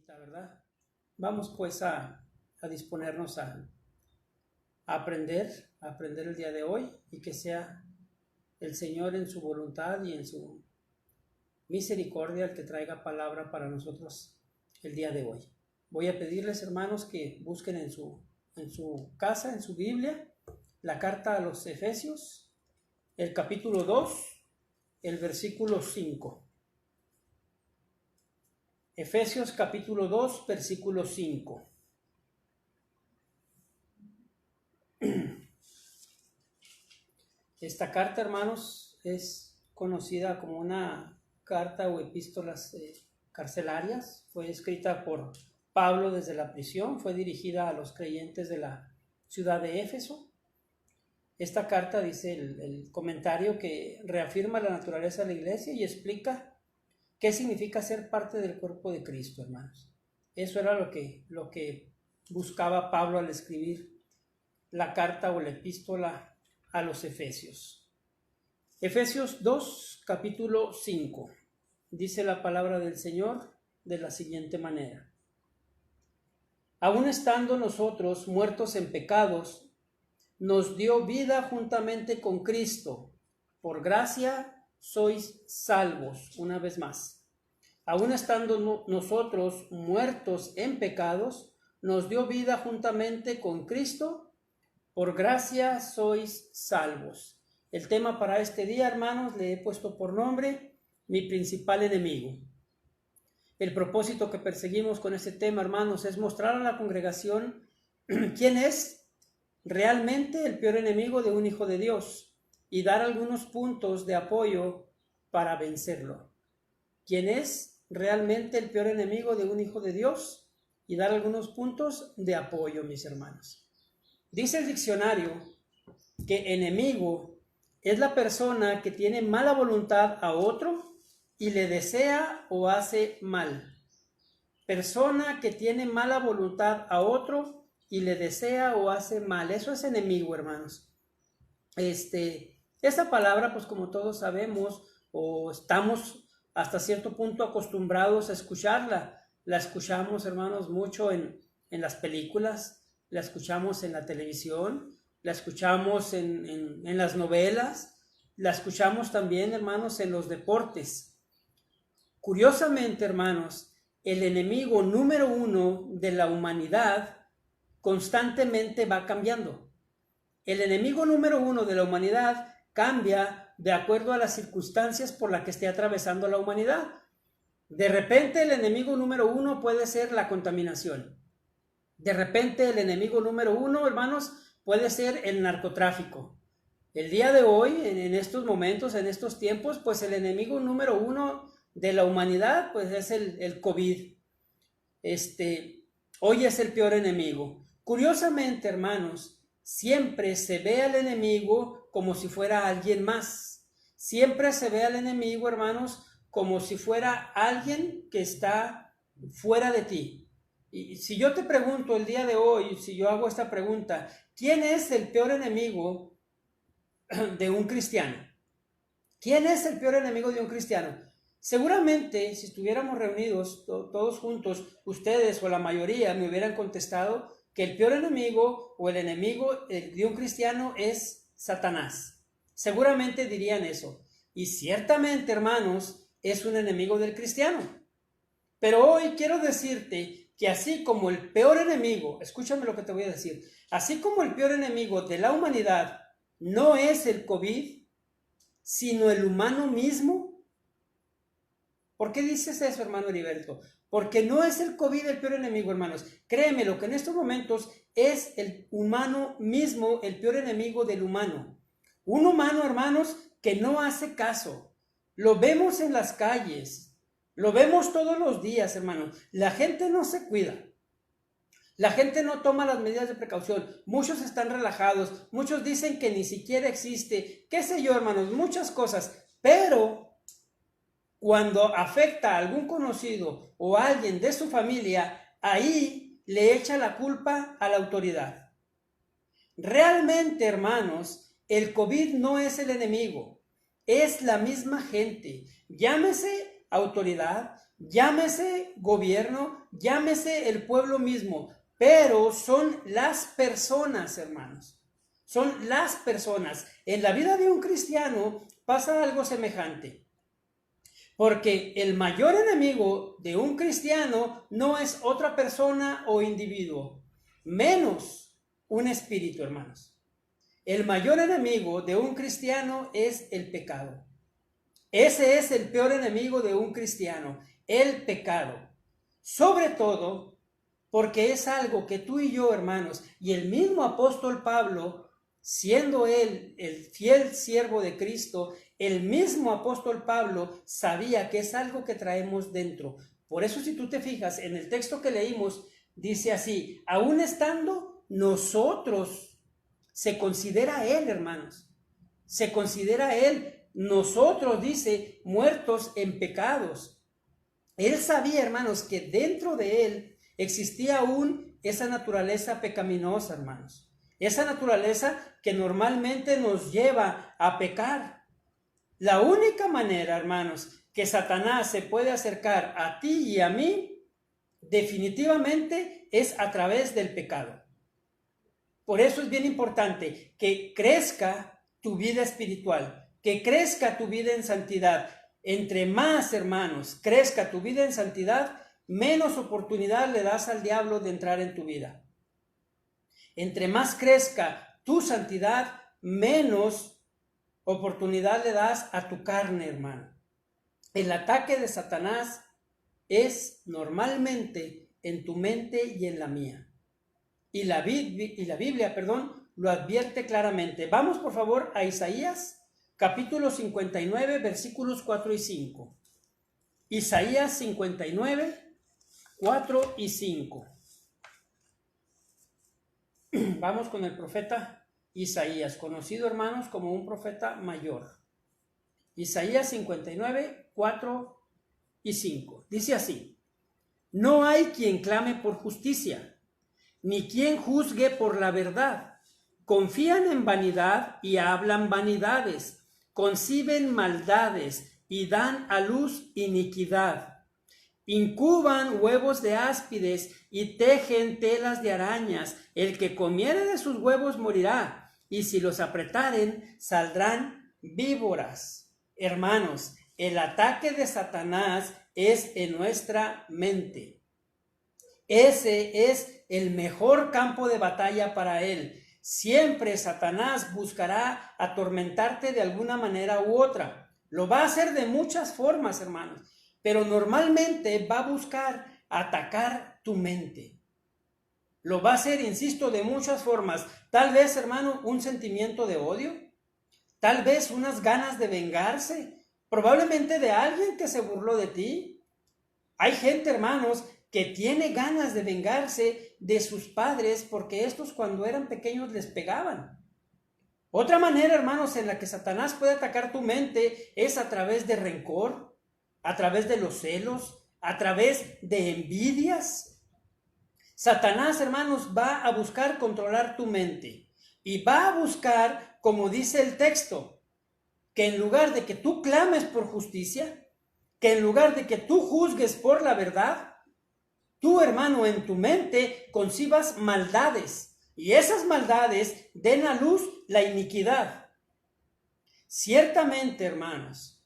necesita, ¿verdad? Vamos pues a disponernos a aprender el día de hoy, y que sea el Señor en su voluntad y en su misericordia el que traiga palabra para nosotros el día de hoy. Voy a pedirles, hermanos, que busquen en su casa, en su Biblia, la carta a los Efesios, el capítulo 2, el versículo 5. Efesios capítulo 2, versículo 5. Esta carta, hermanos, es conocida como una carta o epístolas carcelarias. Fue escrita por Pablo desde la prisión, fue dirigida a los creyentes de la ciudad de Éfeso. Esta carta, dice el comentario, que reafirma la naturaleza de la iglesia y explica qué significa ser parte del cuerpo de Cristo, hermanos. Eso era lo que buscaba Pablo al escribir la carta o la epístola a los Efesios. Efesios 2, capítulo 5. Dice la palabra del Señor de la siguiente manera: aun estando nosotros muertos en pecados, nos dio vida juntamente con Cristo. Por gracia sois salvos. Una vez más. Aun estando nosotros muertos en pecados, nos dio vida juntamente con Cristo. Por gracia sois salvos. El tema para este día, hermanos, le he puesto por nombre: mi principal enemigo. El propósito que perseguimos con este tema, hermanos, es mostrar a la congregación quién es realmente el peor enemigo de un hijo de Dios y dar algunos puntos de apoyo para vencerlo. ¿Quién es realmente el peor enemigo de un hijo de Dios? Y dar algunos puntos de apoyo, mis hermanos. Dice el diccionario que enemigo es la persona que tiene mala voluntad a otro y le desea o hace mal. Persona que tiene mala voluntad a otro y le desea o hace mal. Eso es enemigo, hermanos. Esta palabra, pues como todos sabemos, o estamos hasta cierto punto acostumbrados a escucharla. La escuchamos, hermanos, mucho en las películas, la escuchamos en la televisión, la escuchamos en las novelas, la escuchamos también, hermanos, en los deportes. Curiosamente, hermanos, el enemigo número uno de la humanidad constantemente va cambiando. El enemigo número uno de la humanidad cambia de acuerdo a las circunstancias por las que esté atravesando la humanidad. De repente el enemigo número uno puede ser la contaminación. De repente el enemigo número uno, hermanos, puede ser el narcotráfico. El día de hoy, en estos momentos, en estos tiempos, pues el enemigo número uno de la humanidad, pues es el COVID. Hoy es el peor enemigo. Curiosamente, hermanos, siempre se ve al enemigo como si fuera alguien más. Siempre se ve al enemigo, hermanos, como si fuera alguien que está fuera de ti. Y si yo te pregunto el día de hoy, si yo hago esta pregunta, ¿quién es el peor enemigo de un cristiano? ¿Quién es el peor enemigo de un cristiano? Seguramente, si estuviéramos reunidos todos juntos, ustedes o la mayoría me hubieran contestado que el peor enemigo o el enemigo de un cristiano es Satanás. Seguramente dirían eso. Y ciertamente, hermanos, es un enemigo del cristiano. Pero hoy quiero decirte que así como el peor enemigo, escúchame lo que te voy a decir, así como el peor enemigo de la humanidad no es el COVID, sino el humano mismo. ¿Por qué dices eso, hermano Heriberto? Porque no es el COVID el peor enemigo, hermanos. Créeme, lo que en estos momentos es el humano mismo el peor enemigo del humano. Un humano, hermanos, que no hace caso. Lo vemos en las calles. Lo vemos todos los días, hermanos. La gente no se cuida. La gente no toma las medidas de precaución. Muchos están relajados. Muchos dicen que ni siquiera existe. Qué sé yo, hermanos, muchas cosas. Pero cuando afecta a algún conocido o a alguien de su familia, ahí le echa la culpa a la autoridad. Realmente, hermanos, el COVID no es el enemigo, es la misma gente. Llámese autoridad, llámese gobierno, llámese el pueblo mismo, pero son las personas, hermanos. Son las personas. En la vida de un cristiano pasa algo semejante. Porque el mayor enemigo de un cristiano no es otra persona o individuo, menos un espíritu, hermanos. El mayor enemigo de un cristiano es el pecado. Ese es el peor enemigo de un cristiano, el pecado. Sobre todo porque es algo que tú y yo, hermanos, y el mismo apóstol Pablo, siendo él el fiel siervo de Cristo, el mismo apóstol Pablo sabía que es algo que traemos dentro. Por eso, si tú te fijas en el texto que leímos, dice así: aún estando nosotros, se considera él, hermanos, se considera él, nosotros, dice, muertos en pecados. Él sabía, hermanos, que dentro de él existía aún esa naturaleza pecaminosa, hermanos. Esa naturaleza que normalmente nos lleva a pecar. La única manera, hermanos, que Satanás se puede acercar a ti y a mí, definitivamente es a través del pecado. Por eso es bien importante que crezca tu vida espiritual, que crezca tu vida en santidad. Entre más, hermanos, crezca tu vida en santidad, menos oportunidad le das al diablo de entrar en tu vida. Entre más crezca tu santidad, menos oportunidad le das a tu carne, hermano. El ataque de Satanás es normalmente en tu mente y en la mía. Y la Biblia, lo advierte claramente. Vamos, por favor, a Isaías, capítulo 59, versículos 4 y 5. Isaías 59, 4 y 5. Vamos con el profeta Isaías, conocido, hermanos, como un profeta mayor. Isaías 59, 4 y 5. Dice así: no hay quien clame por justicia, ni quien juzgue por la verdad. Confían en vanidad y hablan vanidades, conciben maldades y dan a luz iniquidad. Incuban huevos de áspides y tejen telas de arañas. El que comiere de sus huevos morirá, y si los apretaren, saldrán víboras. Hermanos, el ataque de Satanás es en nuestra mente. Ese es el mejor campo de batalla para él. Siempre Satanás buscará atormentarte de alguna manera u otra. Lo va a hacer de muchas formas, hermanos, pero normalmente va a buscar atacar tu mente. Lo va a hacer, insisto, de muchas formas. Tal vez, hermano, un sentimiento de odio. Tal vez unas ganas de vengarse. Probablemente de alguien que se burló de ti. Hay gente, hermanos, que tiene ganas de vengarse de sus padres porque estos cuando eran pequeños les pegaban. Otra manera, hermanos, en la que Satanás puede atacar tu mente es a través de rencor, a través de los celos, a través de envidias. Satanás, hermanos, va a buscar controlar tu mente y va a buscar, como dice el texto, que en lugar de que tú clames por justicia, que en lugar de que tú juzgues por la verdad, tú, hermano, en tu mente concibas maldades y esas maldades den a luz la iniquidad. Ciertamente, hermanos,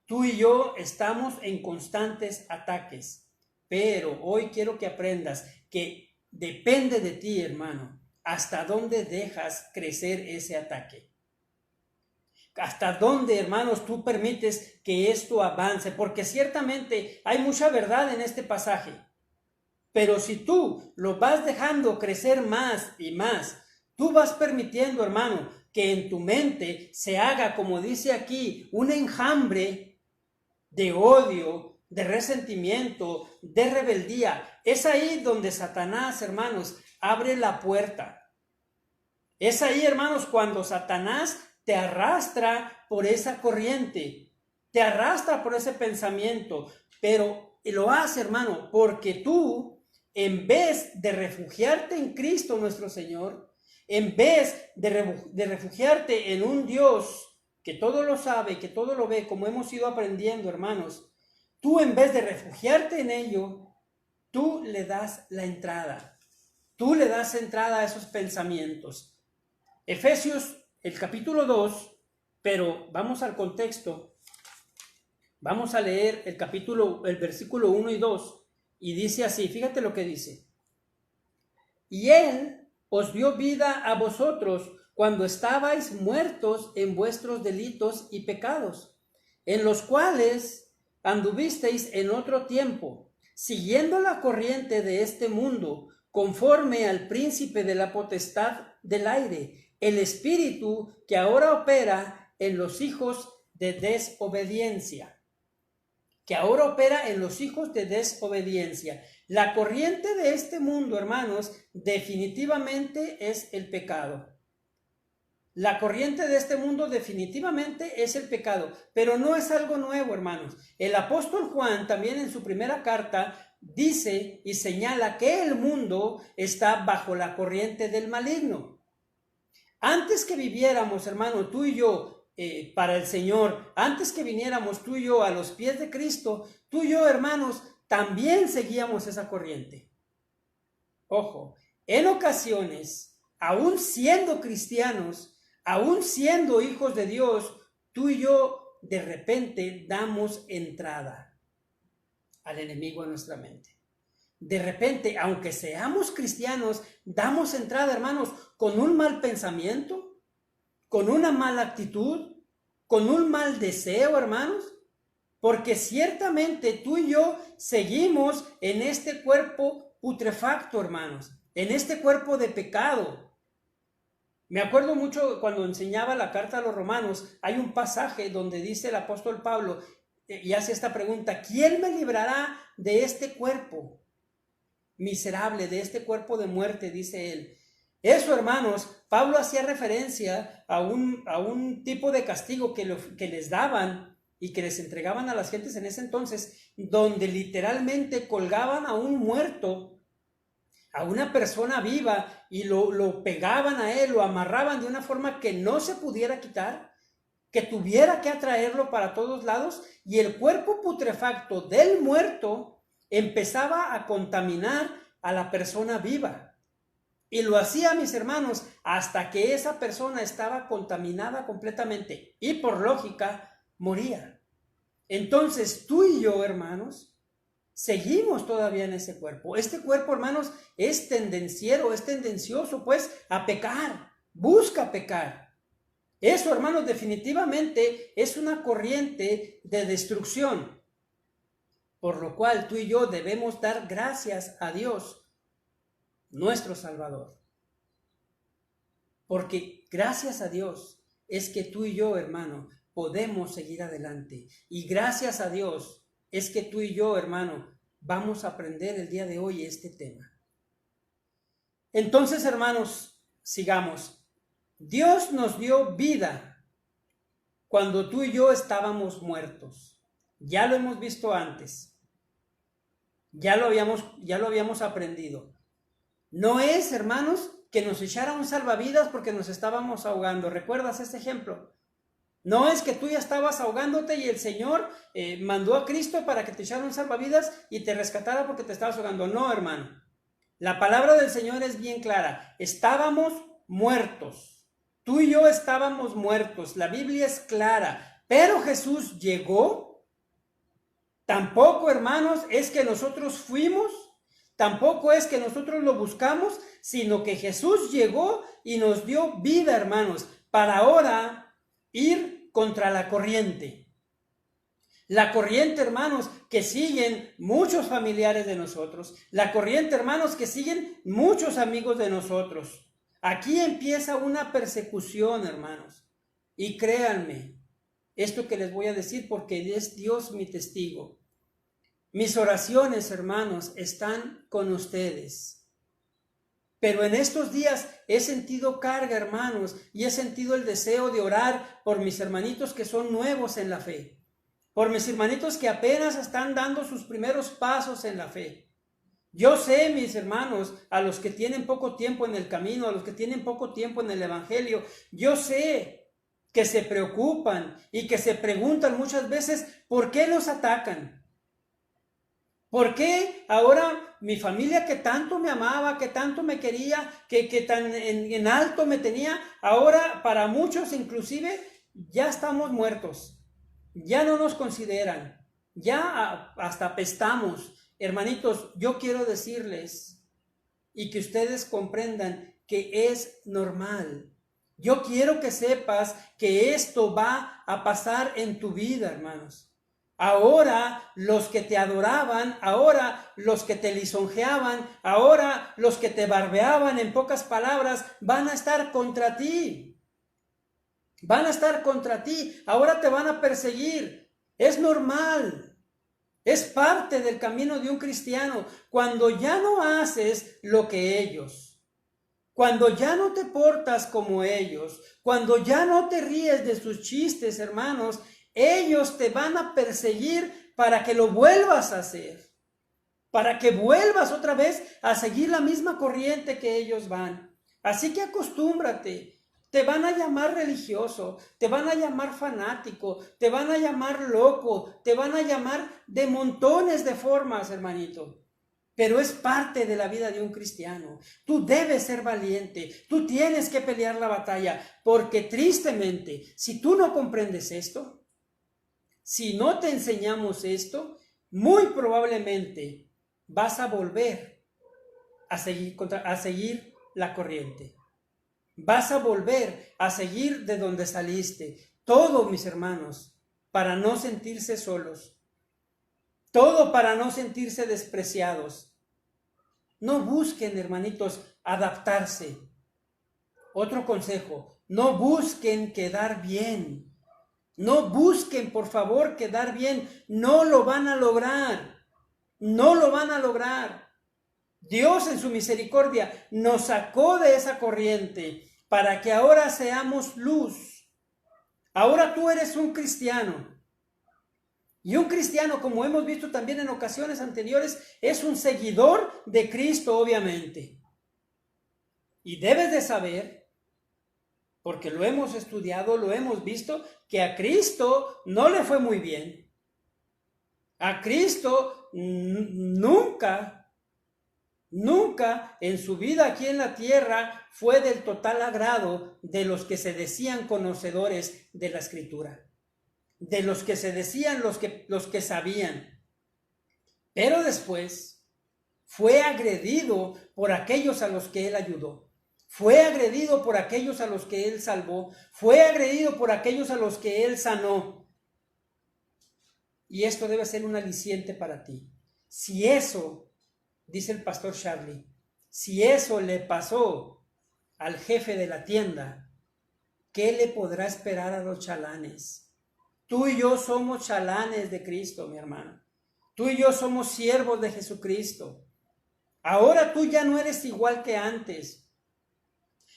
tú y yo estamos en constantes ataques, pero hoy quiero que aprendas que depende de ti, hermano, hasta dónde dejas crecer ese ataque. Hasta dónde, hermanos, tú permites que esto avance, porque ciertamente hay mucha verdad en este pasaje. Pero si tú lo vas dejando crecer más y más, tú vas permitiendo, hermano, que en tu mente se haga, como dice aquí, un enjambre de odio, de resentimiento, de rebeldía. Es ahí donde Satanás, hermanos, abre la puerta. Es ahí, hermanos, cuando Satanás te arrastra por esa corriente, te arrastra por ese pensamiento, pero lo hace, hermano, porque tú, en vez de refugiarte en Cristo nuestro Señor, en vez de refugiarte en un Dios que todo lo sabe, que todo lo ve, como hemos ido aprendiendo, hermanos, tú en vez de refugiarte en ello, tú le das la entrada. Tú le das entrada a esos pensamientos. Efesios, el capítulo 2, pero vamos al contexto. Vamos a leer el versículo 1 y 2, y dice así, fíjate lo que dice. Y Él os dio vida a vosotros cuando estabais muertos en vuestros delitos y pecados, en los cuales anduvisteis en otro tiempo, siguiendo la corriente de este mundo, conforme al príncipe de la potestad del aire, el espíritu que ahora opera en los hijos de desobediencia. La corriente de este mundo, hermanos, definitivamente es el pecado. La corriente de este mundo definitivamente es el pecado, pero no es algo nuevo, hermanos. El apóstol Juan también en su primera carta dice y señala que el mundo está bajo la corriente del maligno. Antes que viviéramos, hermano, tú y yo, para el Señor, antes que viniéramos tú y yo a los pies de Cristo, tú y yo, hermanos, también seguíamos esa corriente. Ojo, en ocasiones, aún siendo cristianos, aún siendo hijos de Dios, tú y yo de repente damos entrada al enemigo en nuestra mente. De repente, aunque seamos cristianos, damos entrada, hermanos, con un mal pensamiento, con una mala actitud, con un mal deseo, hermanos, porque ciertamente tú y yo seguimos en este cuerpo putrefacto, hermanos, en este cuerpo de pecado. Me acuerdo mucho cuando enseñaba la carta a los romanos, hay un pasaje donde dice el apóstol Pablo y hace esta pregunta: ¿quién me librará de este cuerpo miserable, de este cuerpo de muerte? Dice él. Eso, hermanos, Pablo hacía referencia a un tipo de castigo que les daban y que les entregaban a las gentes en ese entonces, donde literalmente colgaban a un muerto, a una persona viva, y lo pegaban a él, lo amarraban de una forma que no se pudiera quitar, que tuviera que atraerlo para todos lados, y el cuerpo putrefacto del muerto empezaba a contaminar a la persona viva. Y lo hacía, mis hermanos, hasta que esa persona estaba contaminada completamente y por lógica moría. Entonces tú y yo, hermanos, seguimos todavía en ese cuerpo. Este cuerpo, hermanos, es tendencioso pues a pecar, busca pecar. Eso, hermanos, definitivamente es una corriente de destrucción, por lo cual tú y yo debemos dar gracias a Dios, nuestro Salvador. Porque gracias a Dios es que tú y yo, hermano, podemos seguir adelante. Y gracias a Dios es que tú y yo, hermano, vamos a aprender el día de hoy este tema. Entonces, hermanos, sigamos. Dios nos dio vida cuando tú y yo estábamos muertos. Ya lo hemos visto antes. Ya lo habíamos aprendido. No es, hermanos, que nos echara un salvavidas porque nos estábamos ahogando. ¿Recuerdas ese ejemplo? No es que tú ya estabas ahogándote y el Señor mandó a Cristo para que te echara un salvavidas y te rescatara porque te estabas ahogando. No, hermano. La palabra del Señor es bien clara. Estábamos muertos. Tú y yo estábamos muertos. La Biblia es clara. Pero Jesús llegó. Tampoco, hermanos, es que nosotros fuimos. Tampoco es que nosotros lo buscamos, sino que Jesús llegó y nos dio vida, hermanos, para ahora ir contra la corriente. La corriente, hermanos, que siguen muchos familiares de nosotros. La corriente, hermanos, que siguen muchos amigos de nosotros. Aquí empieza una persecución, hermanos. Y créanme, esto que les voy a decir porque es Dios mi testigo. Mis oraciones, hermanos, están con ustedes. Pero en estos días he sentido carga, hermanos, y he sentido el deseo de orar por mis hermanitos que son nuevos en la fe. Por mis hermanitos que apenas están dando sus primeros pasos en la fe. Yo sé, mis hermanos, a los que tienen poco tiempo en el camino, a los que tienen poco tiempo en el evangelio, yo sé que se preocupan y que se preguntan muchas veces, ¿por qué los atacan? ¿Por qué ahora mi familia que tanto me amaba, que tanto me quería, que tan en alto me tenía, ahora para muchos inclusive ya estamos muertos, ya no nos consideran, ya hasta apestamos? Hermanitos, yo quiero decirles y que ustedes comprendan que es normal. Yo quiero que sepas que esto va a pasar en tu vida, hermanos. Ahora los que te adoraban, ahora los que te lisonjeaban, ahora los que te barbeaban, en pocas palabras, van a estar contra ti. Van a estar contra ti, ahora te van a perseguir. Es normal, es parte del camino de un cristiano. Cuando ya no haces lo que ellos, cuando ya no te portas como ellos, cuando ya no te ríes de sus chistes, hermanos, ellos te van a perseguir para que lo vuelvas a hacer, para que vuelvas otra vez a seguir la misma corriente que ellos van. Así que acostúmbrate. Te van a llamar religioso, te van a llamar fanático, te van a llamar loco, te van a llamar de montones de formas, hermanito. Pero es parte de la vida de un cristiano. Tú debes ser valiente, tú tienes que pelear la batalla, porque tristemente, si tú no comprendes esto, si no te enseñamos esto, muy probablemente vas a volver a seguir la corriente. Vas a volver a seguir de donde saliste. Todo, mis hermanos, para no sentirse solos. Todo para no sentirse despreciados. No busquen, hermanitos, adaptarse. Otro consejo, no busquen quedar bien. No busquen, por favor, quedar bien. No lo van a lograr. No lo van a lograr. Dios en su misericordia nos sacó de esa corriente para que ahora seamos luz. Ahora tú eres un cristiano. Y un cristiano, como hemos visto también en ocasiones anteriores, es un seguidor de Cristo, obviamente. Y debes de saber, porque lo hemos estudiado, lo hemos visto, que a Cristo no le fue muy bien. A Cristo nunca en su vida aquí en la tierra fue del total agrado de los que se decían conocedores de la Escritura, de los que se decían los que sabían. Pero después fue agredido por aquellos a los que él ayudó, fue agredido por aquellos a los que él salvó, fue agredido por aquellos a los que él sanó. Y esto debe ser un aliciente para ti. Si eso, dice el pastor Charlie, si eso le pasó al jefe de la tienda, ¿qué le podrá esperar a los chalanes? Tú y yo somos chalanes de Cristo, mi hermano. Tú y yo somos siervos de Jesucristo. Ahora tú ya no eres igual que antes.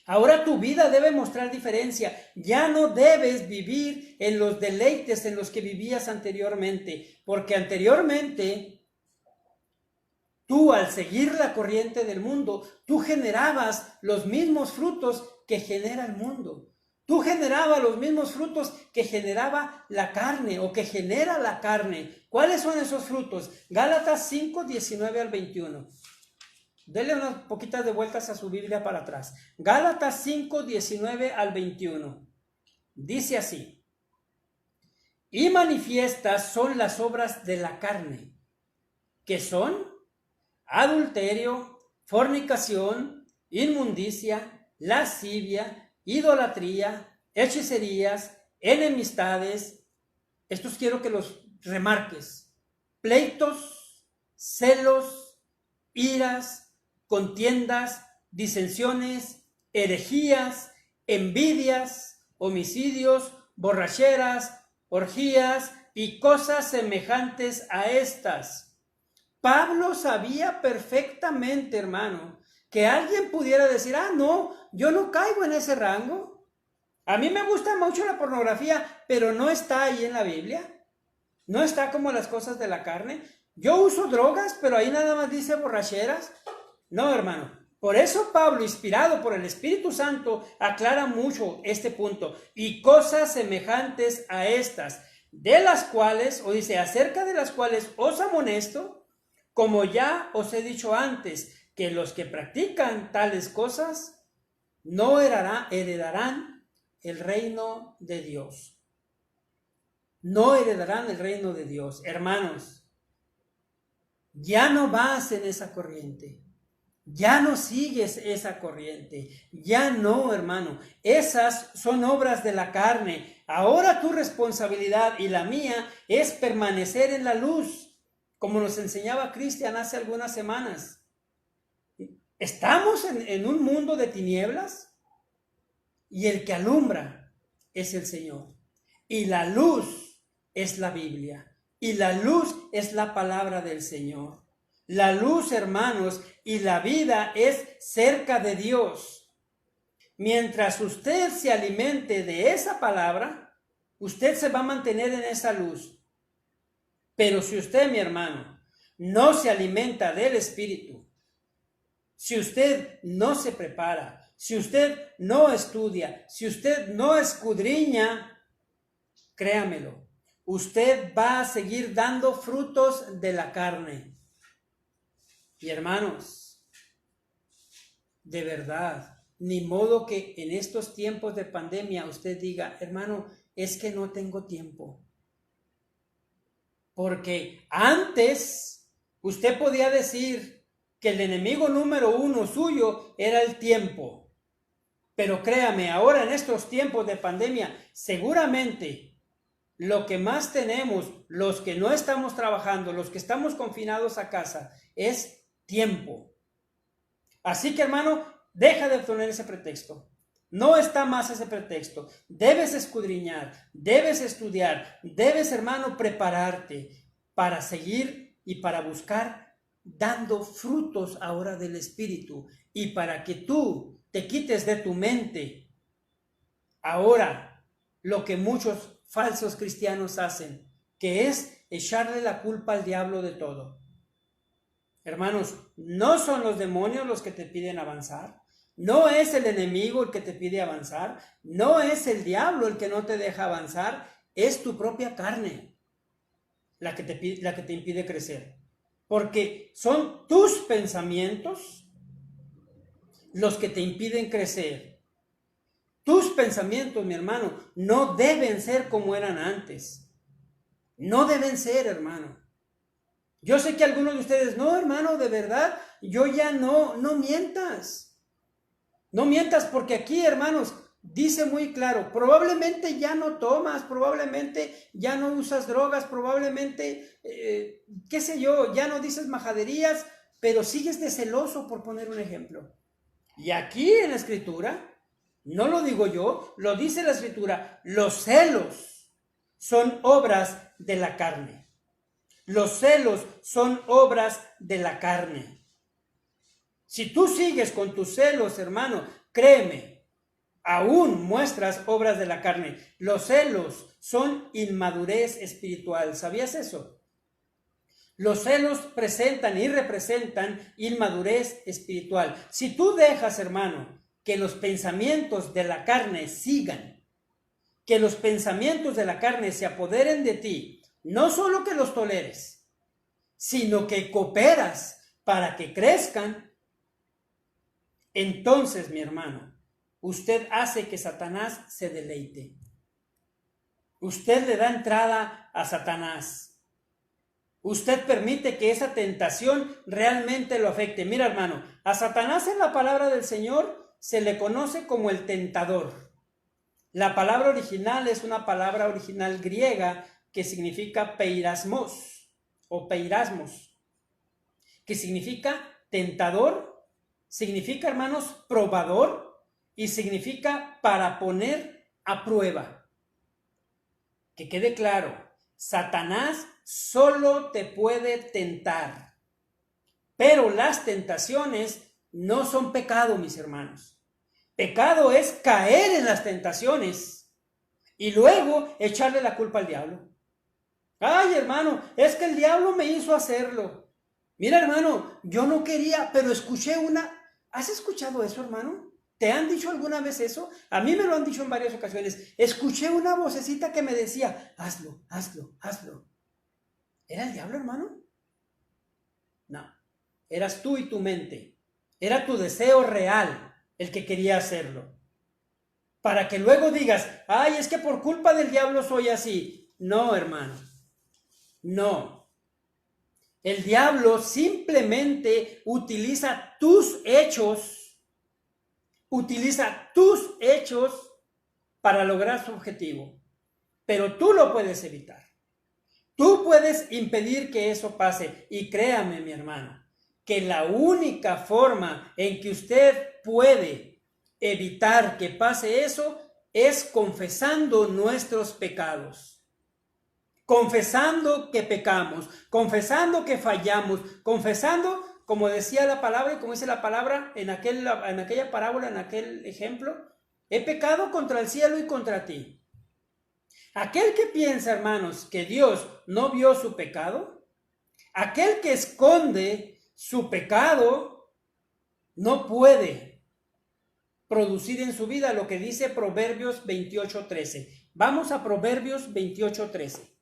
Ahora tu vida debe mostrar diferencia. Ya no debes vivir en los deleites en los que vivías anteriormente, porque anteriormente tú, al seguir la corriente del mundo, tú generabas los mismos frutos que genera el mundo. Tú generabas los mismos frutos que generaba la carne o que genera la carne. ¿Cuáles son esos frutos? Gálatas 5, 19 al 21. Dele unas poquitas de vueltas a su Biblia para atrás. Gálatas 5, 19 al 21. Dice así: y manifiestas son las obras de la carne, que son adulterio, fornicación, inmundicia, lascivia, idolatría, hechicerías, enemistades. Estos quiero que los remarques: pleitos, celos, iras, contiendas, disensiones, herejías, envidias, homicidios, borracheras, orgías y cosas semejantes a estas. Pablo sabía perfectamente, hermano, que alguien pudiera decir: ah, no, yo no caigo en ese rango. A mí me gusta mucho la pornografía, pero no está ahí en la Biblia. No está como las cosas de la carne. Yo uso drogas, pero ahí nada más dice borracheras. No, hermano. Por eso Pablo, inspirado por el Espíritu Santo, aclara mucho este punto. Y cosas semejantes a estas, de las cuales, o dice, acerca de las cuales os amonesto, como ya os he dicho antes, que los que practican tales cosas no heredarán el reino de Dios. No heredarán el reino de Dios. Hermanos, ya no vas en esa corriente. Ya no sigues esa corriente. Ya no, hermano. Esas son obras de la carne. Ahora tu responsabilidad y la mía es permanecer en la luz, como nos enseñaba Cristian hace algunas semanas. Estamos en un mundo de tinieblas y el que alumbra es el Señor. Y la luz es la Biblia. Y la luz es la palabra del Señor. La luz, hermanos, y la vida es cerca de Dios. Mientras usted se alimente de esa palabra, usted se va a mantener en esa luz. Pero si usted, mi hermano, no se alimenta del Espíritu, si usted no se prepara, si usted no estudia, si usted no escudriña, créamelo, usted va a seguir dando frutos de la carne. Y hermanos, de verdad, ni modo que en estos tiempos de pandemia usted diga, hermano, es que no tengo tiempo. Porque antes usted podía decir que el enemigo número uno suyo era el tiempo. Pero créame, ahora en estos tiempos de pandemia, seguramente lo que más tenemos, los que no estamos trabajando, los que estamos confinados a casa, es tiempo. Así que, hermano, deja de poner ese pretexto. No está más ese pretexto. Debes escudriñar, debes estudiar, debes, hermano, prepararte para seguir y para buscar dando frutos ahora del Espíritu y para que tú te quites de tu mente ahora lo que muchos falsos cristianos hacen, que es echarle la culpa al diablo de todo. Hermanos, no son los demonios los que te piden avanzar, no es el enemigo el que te pide avanzar, no es el diablo el que no te deja avanzar, es tu propia carne la que te impide crecer. Porque son tus pensamientos los que te impiden crecer. Tus pensamientos, mi hermano, no deben ser como eran antes. No deben ser, hermano. Yo sé que algunos de ustedes, no, hermano, de verdad, yo ya no mientas. No mientas porque aquí, hermanos, dice muy claro, probablemente ya no tomas, probablemente ya no usas drogas, probablemente, qué sé yo, ya no dices majaderías, pero sigues de celoso, por poner un ejemplo. Y aquí en la Escritura, no lo digo yo, lo dice la Escritura, los celos son obras de la carne. Los celos son obras de la carne. Si tú sigues con tus celos, hermano, créeme, aún muestras obras de la carne. Los celos son inmadurez espiritual. ¿Sabías eso? Los celos presentan y representan inmadurez espiritual. Si tú dejas, hermano, que los pensamientos de la carne sigan, que los pensamientos de la carne se apoderen de ti, no solo que los toleres, sino que cooperas para que crezcan, entonces, mi hermano, usted hace que Satanás se deleite. Usted le da entrada a Satanás. Usted permite que esa tentación realmente lo afecte. Mira, hermano, a Satanás en la palabra del Señor se le conoce como el tentador. La palabra original es una palabra original griega que significa peirasmos o peirasmos, que significa tentador, significa, hermanos, probador y significa para poner a prueba. Que quede claro, Satanás solo te puede tentar, pero las tentaciones no son pecado, mis hermanos. Pecado es caer en las tentaciones y luego echarle la culpa al diablo. Ay, hermano, es que el diablo me hizo hacerlo. Mira, hermano, yo no quería, pero escuché una... ¿Has escuchado eso, hermano? ¿Te han dicho alguna vez eso? A mí me lo han dicho en varias ocasiones. Escuché una vocecita que me decía, hazlo, hazlo, hazlo. ¿Era el diablo, hermano? eras tú y tu mente. Era tu deseo real el que quería hacerlo. Para que luego digas, ay, es que por culpa del diablo soy así. No, hermano. No. El diablo simplemente utiliza tus hechos para lograr su objetivo. Pero tú lo puedes evitar. Tú puedes impedir que eso pase. Y créame, mi hermano, que la única forma en que usted puede evitar que pase eso es confesando nuestros pecados. Confesando que pecamos, confesando que fallamos, confesando, como decía la palabra y como dice la palabra en aquella parábola, en aquel ejemplo, he pecado contra el cielo y contra ti. Aquel que piensa, hermanos, que Dios no vio su pecado, aquel que esconde su pecado, no puede producir en su vida lo que dice Proverbios 28:13. Vamos a Proverbios 28:13.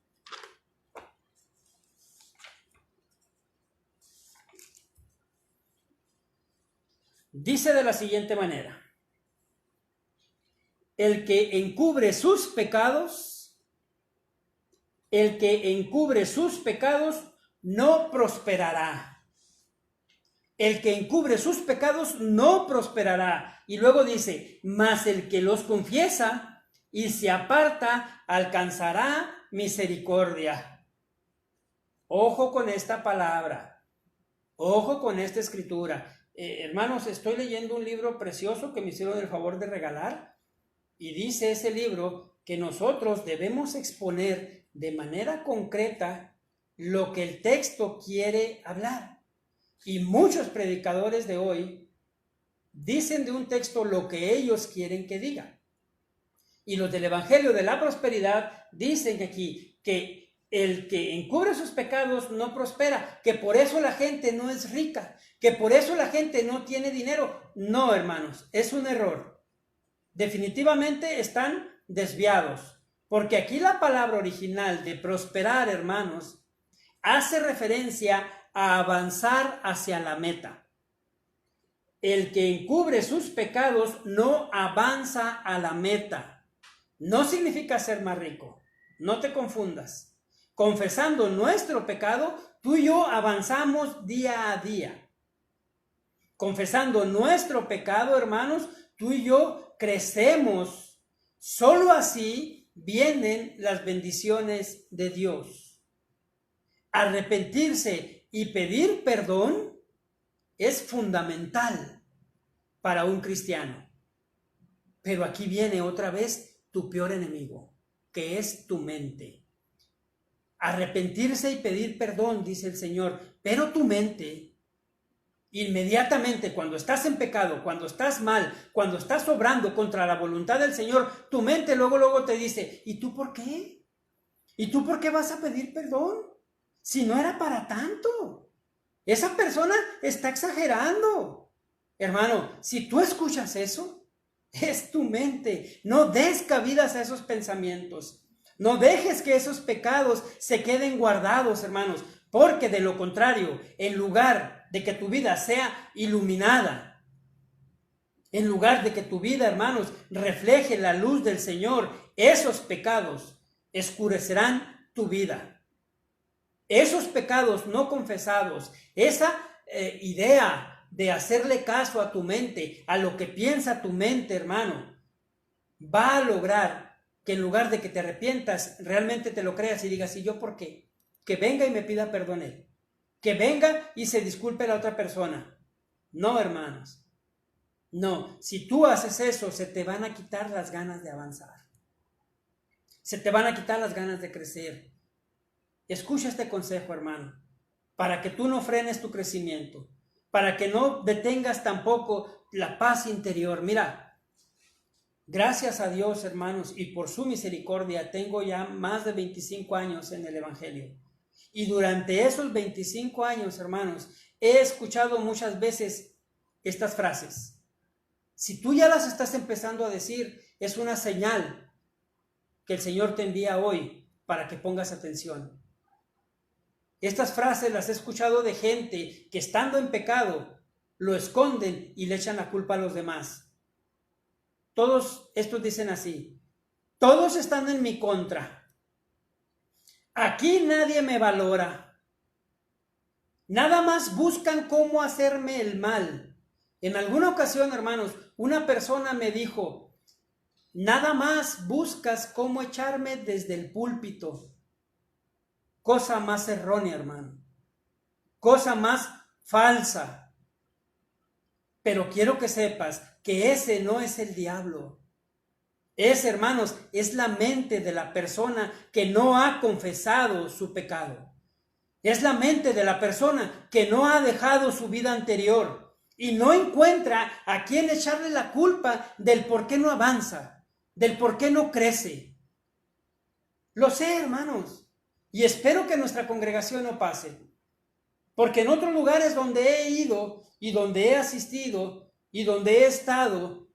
Dice de la siguiente manera: el que encubre sus pecados no prosperará. El que encubre sus pecados no prosperará. Y luego dice, mas el que los confiesa y se aparta alcanzará misericordia. Ojo con esta palabra. Ojo con esta escritura. Hermanos, estoy leyendo un libro precioso que me hicieron el favor de regalar. Y dice ese libro que nosotros debemos exponer de manera concreta lo que el texto quiere hablar. Y muchos predicadores de hoy dicen de un texto lo que ellos quieren que diga. Y los del Evangelio de la Prosperidad dicen aquí que el que encubre sus pecados no prospera, que por eso la gente no es rica, que por eso la gente no tiene dinero. No, hermanos, es un error. Definitivamente están desviados, porque aquí la palabra original de prosperar, hermanos, hace referencia a avanzar hacia la meta. El que encubre sus pecados no avanza a la meta. No significa ser más rico, no te confundas. Confesando nuestro pecado, tú y yo avanzamos día a día. Confesando nuestro pecado, hermanos, tú y yo crecemos. Solo así vienen las bendiciones de Dios. Arrepentirse y pedir perdón es fundamental para un cristiano. Pero aquí viene otra vez tu peor enemigo, que es tu mente. Arrepentirse y pedir perdón, dice el Señor, pero tu mente, inmediatamente cuando estás en pecado, cuando estás mal, cuando estás obrando contra la voluntad del Señor, tu mente luego te dice, ¿y tú por qué? ¿Y tú por qué vas a pedir perdón? Si no era para tanto. Esa persona está exagerando. Hermano, si tú escuchas eso, es tu mente. No des cabidas a esos pensamientos. No dejes que esos pecados se queden guardados, hermanos, porque de lo contrario, en lugar de que tu vida sea iluminada, en lugar de que tu vida, hermanos, refleje la luz del Señor, esos pecados escurecerán tu vida. Esos pecados no confesados, esa idea de hacerle caso a tu mente, a lo que piensa tu mente, hermano, va a lograr que en lugar de que te arrepientas, realmente te lo creas y digas, ¿y yo por qué? Que venga y me pida perdón él. Que venga y se disculpe la otra persona. No, hermanos. No, si tú haces eso, se te van a quitar las ganas de avanzar. Se te van a quitar las ganas de crecer. Escucha este consejo, hermano, para que tú no frenes tu crecimiento, para que no detengas tampoco la paz interior. Mira, gracias a Dios, hermanos, y por su misericordia, tengo ya más de 25 años en el Evangelio. Y durante esos 25 años, hermanos, he escuchado muchas veces estas frases. Si tú ya las estás empezando a decir, es una señal que el Señor te envía hoy para que pongas atención. Estas frases las he escuchado de gente que estando en pecado lo esconden y le echan la culpa a los demás. Todos estos dicen así: todos están en mi contra. Aquí nadie me valora. Nada más buscan cómo hacerme el mal. En alguna ocasión, hermanos, una persona me dijo: nada más buscas cómo echarme desde el púlpito. Cosa más errónea, hermano. Cosa más falsa. Pero quiero que sepas que ese no es el diablo. Ese, hermanos, es la mente de la persona que no ha confesado su pecado. Es la mente de la persona que no ha dejado su vida anterior y no encuentra a quien echarle la culpa del por qué no avanza, del por qué no crece. Lo sé, hermanos. Y espero que nuestra congregación no pase, porque en otros lugares donde he ido y donde he asistido y donde he estado,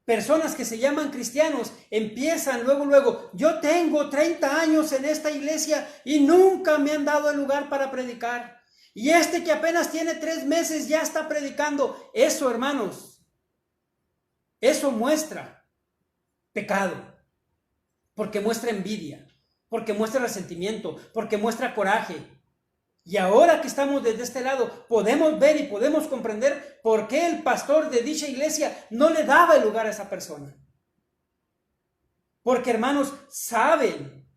personas que se llaman cristianos empiezan luego, yo tengo 30 años en esta iglesia y nunca me han dado el lugar para predicar. Y este que apenas tiene 3 meses ya está predicando. Eso, hermanos, eso muestra pecado, porque muestra envidia, porque muestra resentimiento, porque muestra coraje. Y ahora que estamos desde este lado, podemos ver y podemos comprender por qué el pastor de dicha iglesia no le daba el lugar a esa persona. Porque, hermanos, saben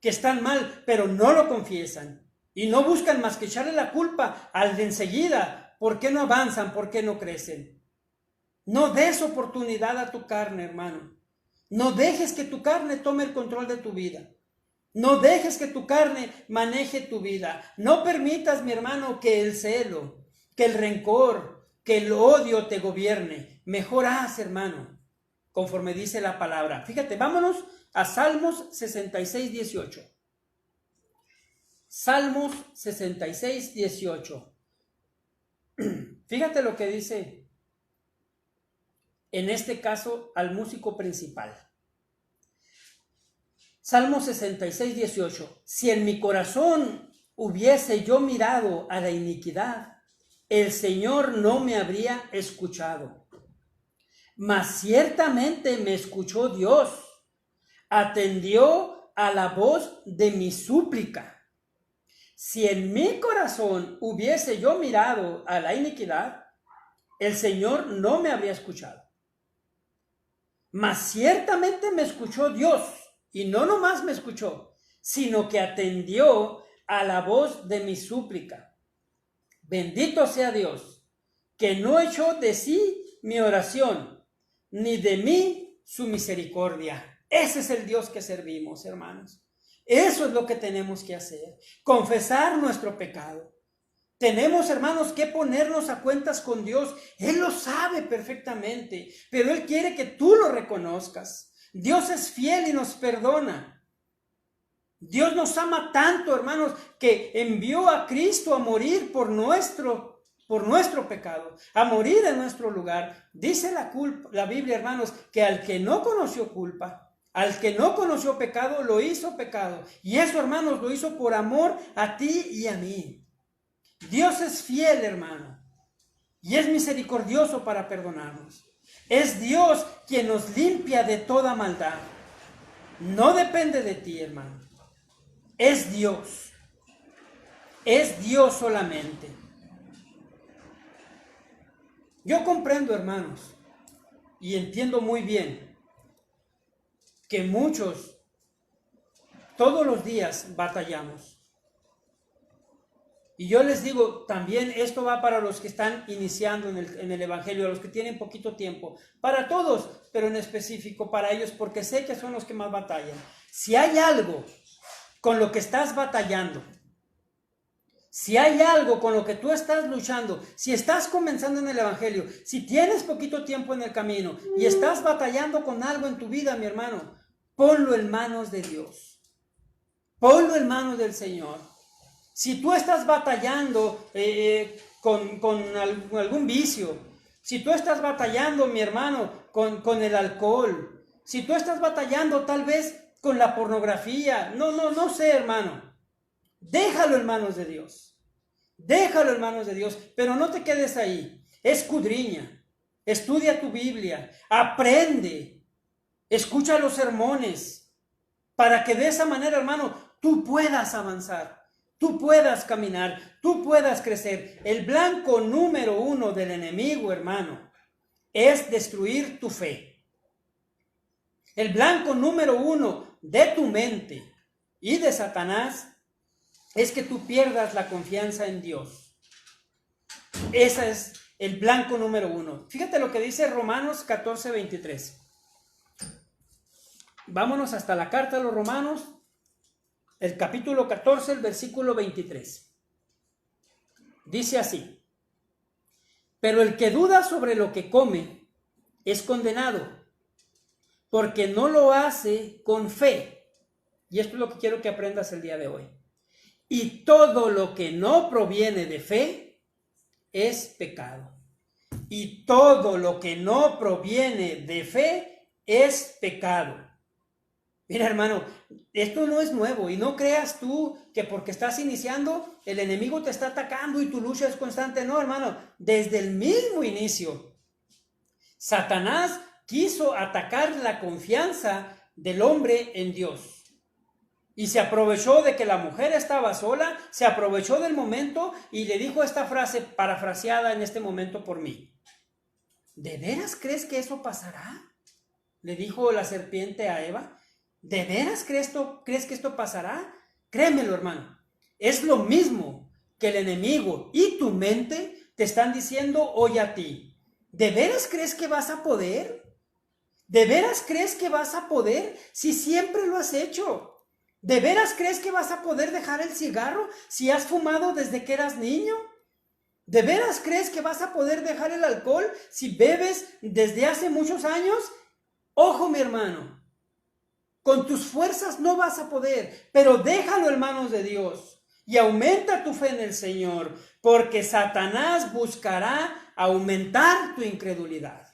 que están mal, pero no lo confiesan. Y no buscan más que echarle la culpa al de enseguida. ¿Por qué no avanzan? ¿Por qué no crecen? No des oportunidad a tu carne, hermano. No dejes que tu carne tome el control de tu vida. No dejes que tu carne maneje tu vida. No permitas, mi hermano, que el celo, que el rencor, que el odio te gobierne. Mejor haz, hermano, conforme dice la palabra. Fíjate, vámonos a Salmos 66, 18. Salmos 66, 18. Fíjate lo que dice, en este caso, al músico principal. Salmo 66, 18. Si en mi corazón hubiese yo mirado a la iniquidad, el Señor no me habría escuchado. Mas ciertamente me escuchó Dios, atendió a la voz de mi súplica. Si en mi corazón hubiese yo mirado a la iniquidad, el Señor no me habría escuchado. Mas ciertamente me escuchó Dios. Y no nomás me escuchó, sino que atendió a la voz de mi súplica. Bendito sea Dios, que no echó de sí mi oración, ni de mí su misericordia. Ese es el Dios que servimos, hermanos. Eso es lo que tenemos que hacer, confesar nuestro pecado. Tenemos, hermanos, que ponernos a cuentas con Dios. Él lo sabe perfectamente, pero Él quiere que tú lo reconozcas. Dios es fiel y nos perdona. Dios nos ama tanto, hermanos, que envió a Cristo a morir por nuestro pecado, a morir en nuestro lugar. Dice la Biblia, hermanos, que al que no conoció culpa, al que no conoció pecado, lo hizo pecado. Y eso, hermanos, lo hizo por amor a ti y a mí. Dios es fiel, hermano, y es misericordioso para perdonarnos. Es Dios quien nos limpia de toda maldad. No depende de ti, hermano. Es Dios. Es Dios solamente. Yo comprendo, hermanos, y entiendo muy bien que muchos todos los días batallamos. Y yo les digo, también esto va para los que están iniciando en el Evangelio, a los que tienen poquito tiempo, para todos, pero en específico para ellos, porque sé que son los que más batallan. Si hay algo con lo que estás batallando, si hay algo con lo que tú estás luchando, si estás comenzando en el Evangelio, si tienes poquito tiempo en el camino y estás batallando con algo en tu vida, mi hermano, ponlo en manos de Dios. Ponlo en manos del Señor. Si tú estás batallando con algún vicio, si tú estás batallando, mi hermano, con el alcohol, si tú estás batallando tal vez con la pornografía, no sé, hermano. Déjalo en manos de Dios. Déjalo en manos de Dios, pero no te quedes ahí. Escudriña, estudia tu Biblia, aprende, escucha los sermones, para que de esa manera, hermano, tú puedas avanzar, tú puedas caminar, tú puedas crecer. El blanco número 1 del enemigo, hermano, es destruir tu fe. El blanco número 1 de tu mente y de Satanás es que tú pierdas la confianza en Dios. Ese es el blanco número 1. Fíjate lo que dice Romanos 14:23. Vámonos hasta la carta a los Romanos, el capítulo 14, el versículo 23. Dice así: pero el que duda sobre lo que come es condenado, porque no lo hace con fe. Y esto es lo que quiero que aprendas el día de hoy. Y todo lo que no proviene de fe es pecado. Y todo lo que no proviene de fe es pecado. Mira, hermano, esto no es nuevo, y no creas tú que porque estás iniciando el enemigo te está atacando y tu lucha es constante. No, hermano, desde el mismo inicio Satanás quiso atacar la confianza del hombre en Dios. Y se aprovechó de que la mujer estaba sola, se aprovechó del momento y le dijo esta frase parafraseada en este momento por mí. ¿De veras crees que eso pasará?, le dijo la serpiente a Eva. ¿De veras crees que esto pasará? Créemelo, hermano. Es lo mismo que el enemigo y tu mente te están diciendo hoy a ti. ¿De veras crees que vas a poder? ¿De veras crees que vas a poder si siempre lo has hecho? ¿De veras crees que vas a poder dejar el cigarro si has fumado desde que eras niño? ¿De veras crees que vas a poder dejar el alcohol si bebes desde hace muchos años? Ojo, mi hermano, con tus fuerzas no vas a poder, pero déjalo en manos de Dios y aumenta tu fe en el Señor, porque Satanás buscará aumentar tu incredulidad.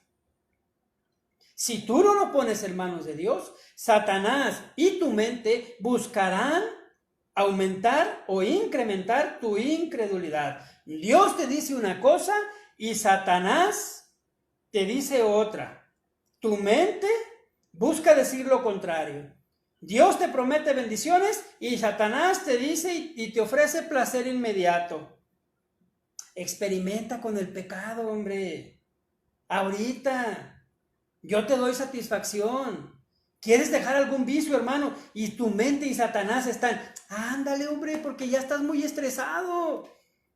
Si tú no lo pones en manos de Dios, Satanás y tu mente buscarán aumentar o incrementar tu incredulidad. Dios te dice una cosa y Satanás te dice otra. Tu mente busca decir lo contrario. Dios te promete bendiciones y Satanás te dice y te ofrece placer inmediato. Experimenta con el pecado, hombre. Ahorita. Yo te doy satisfacción. ¿Quieres dejar algún vicio, hermano? Y tu mente y Satanás están, ándale, hombre, porque ya estás muy estresado.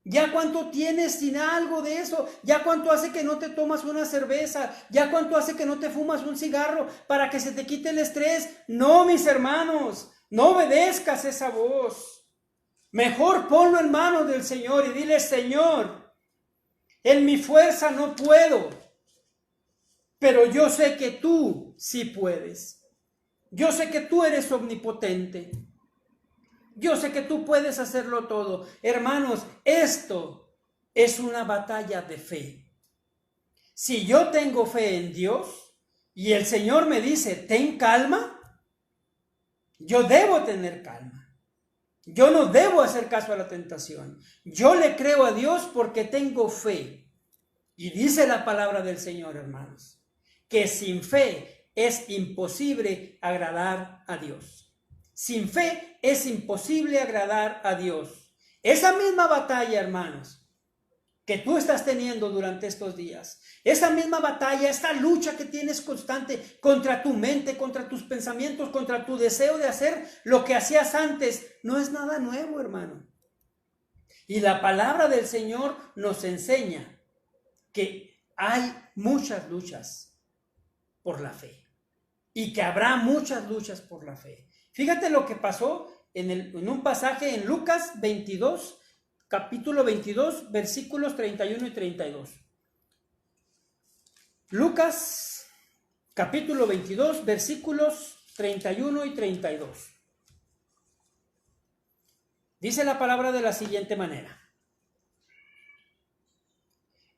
¿Ya cuánto tienes sin algo de eso? ¿Ya cuánto hace que no te tomas una cerveza? ¿Ya cuánto hace que no te fumas un cigarro para que se te quite el estrés? No, mis hermanos, no obedezcas esa voz. Mejor ponlo en manos del Señor y dile, Señor, en mi fuerza no puedo. Pero yo sé que tú sí puedes. Yo sé que tú eres omnipotente. Yo sé que tú puedes hacerlo todo. Hermanos, esto es una batalla de fe. Si yo tengo fe en Dios y el Señor me dice, ten calma, yo debo tener calma. Yo no debo hacer caso a la tentación. Yo le creo a Dios porque tengo fe. Y dice la palabra del Señor, hermanos, que sin fe es imposible agradar a Dios. Sin fe es imposible agradar a Dios. Esa misma batalla, hermanos, que tú estás teniendo durante estos días, esa misma batalla, esta lucha que tienes constante contra tu mente, contra tus pensamientos, contra tu deseo de hacer lo que hacías antes, no es nada nuevo, hermano. Y la palabra del Señor nos enseña que hay muchas luchas por la fe y que habrá muchas luchas por la fe. Fíjate lo que pasó en un pasaje en Lucas 22, capítulo 22, versículos 31 y 32. Lucas, capítulo 22, versículos 31 y 32. Dice la palabra de la siguiente manera.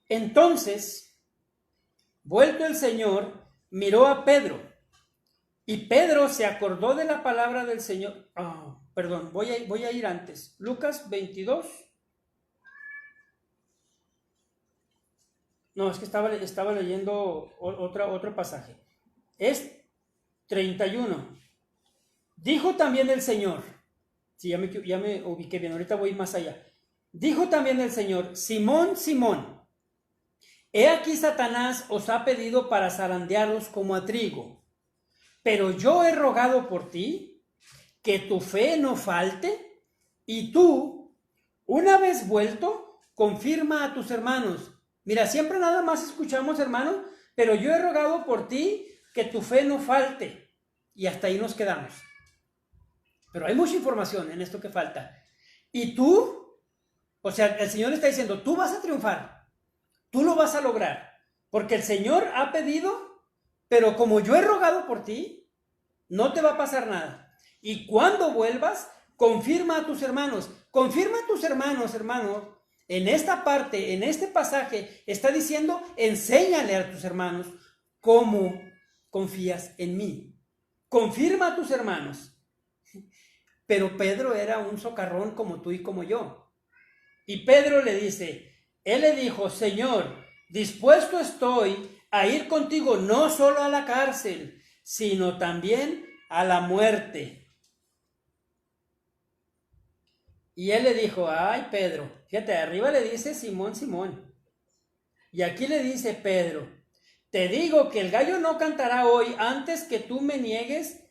Entonces, vuelto el Señor, miró a Pedro, y Pedro se acordó de la palabra del Señor. perdón, voy a ir antes. Lucas 22. No, es que estaba leyendo otro pasaje. Es 31. Dijo también el Señor. Sí, ya me ubiqué bien, ahorita voy más allá. Dijo también el Señor: Simón, Simón, he aquí Satanás os ha pedido para zarandearos como a trigo, pero yo he rogado por ti, que tu fe no falte, y tú, una vez vuelto, confirma a tus hermanos. Mira, siempre nada más escuchamos, hermano, pero yo he rogado por ti, que tu fe no falte, y hasta ahí nos quedamos. Pero hay mucha información en esto que falta. Y tú, o sea, el Señor está diciendo, tú vas a triunfar, tú lo vas a lograr, porque el Señor ha pedido, pero como yo he rogado por ti, no te va a pasar nada. Y cuando vuelvas, confirma a tus hermanos. Confirma a tus hermanos, hermano. En esta parte, en este pasaje, está diciendo, enséñale a tus hermanos cómo confías en mí. Confirma a tus hermanos. Pero Pedro era un socarrón como tú y como yo. Y Pedro le dice, él le dijo, Señor, dispuesto estoy a ir contigo no solo a la cárcel, sino también a la muerte. Y él le dijo, ay Pedro, fíjate, arriba le dice Simón, Simón. Y aquí le dice Pedro, te digo que el gallo no cantará hoy antes que tú me niegues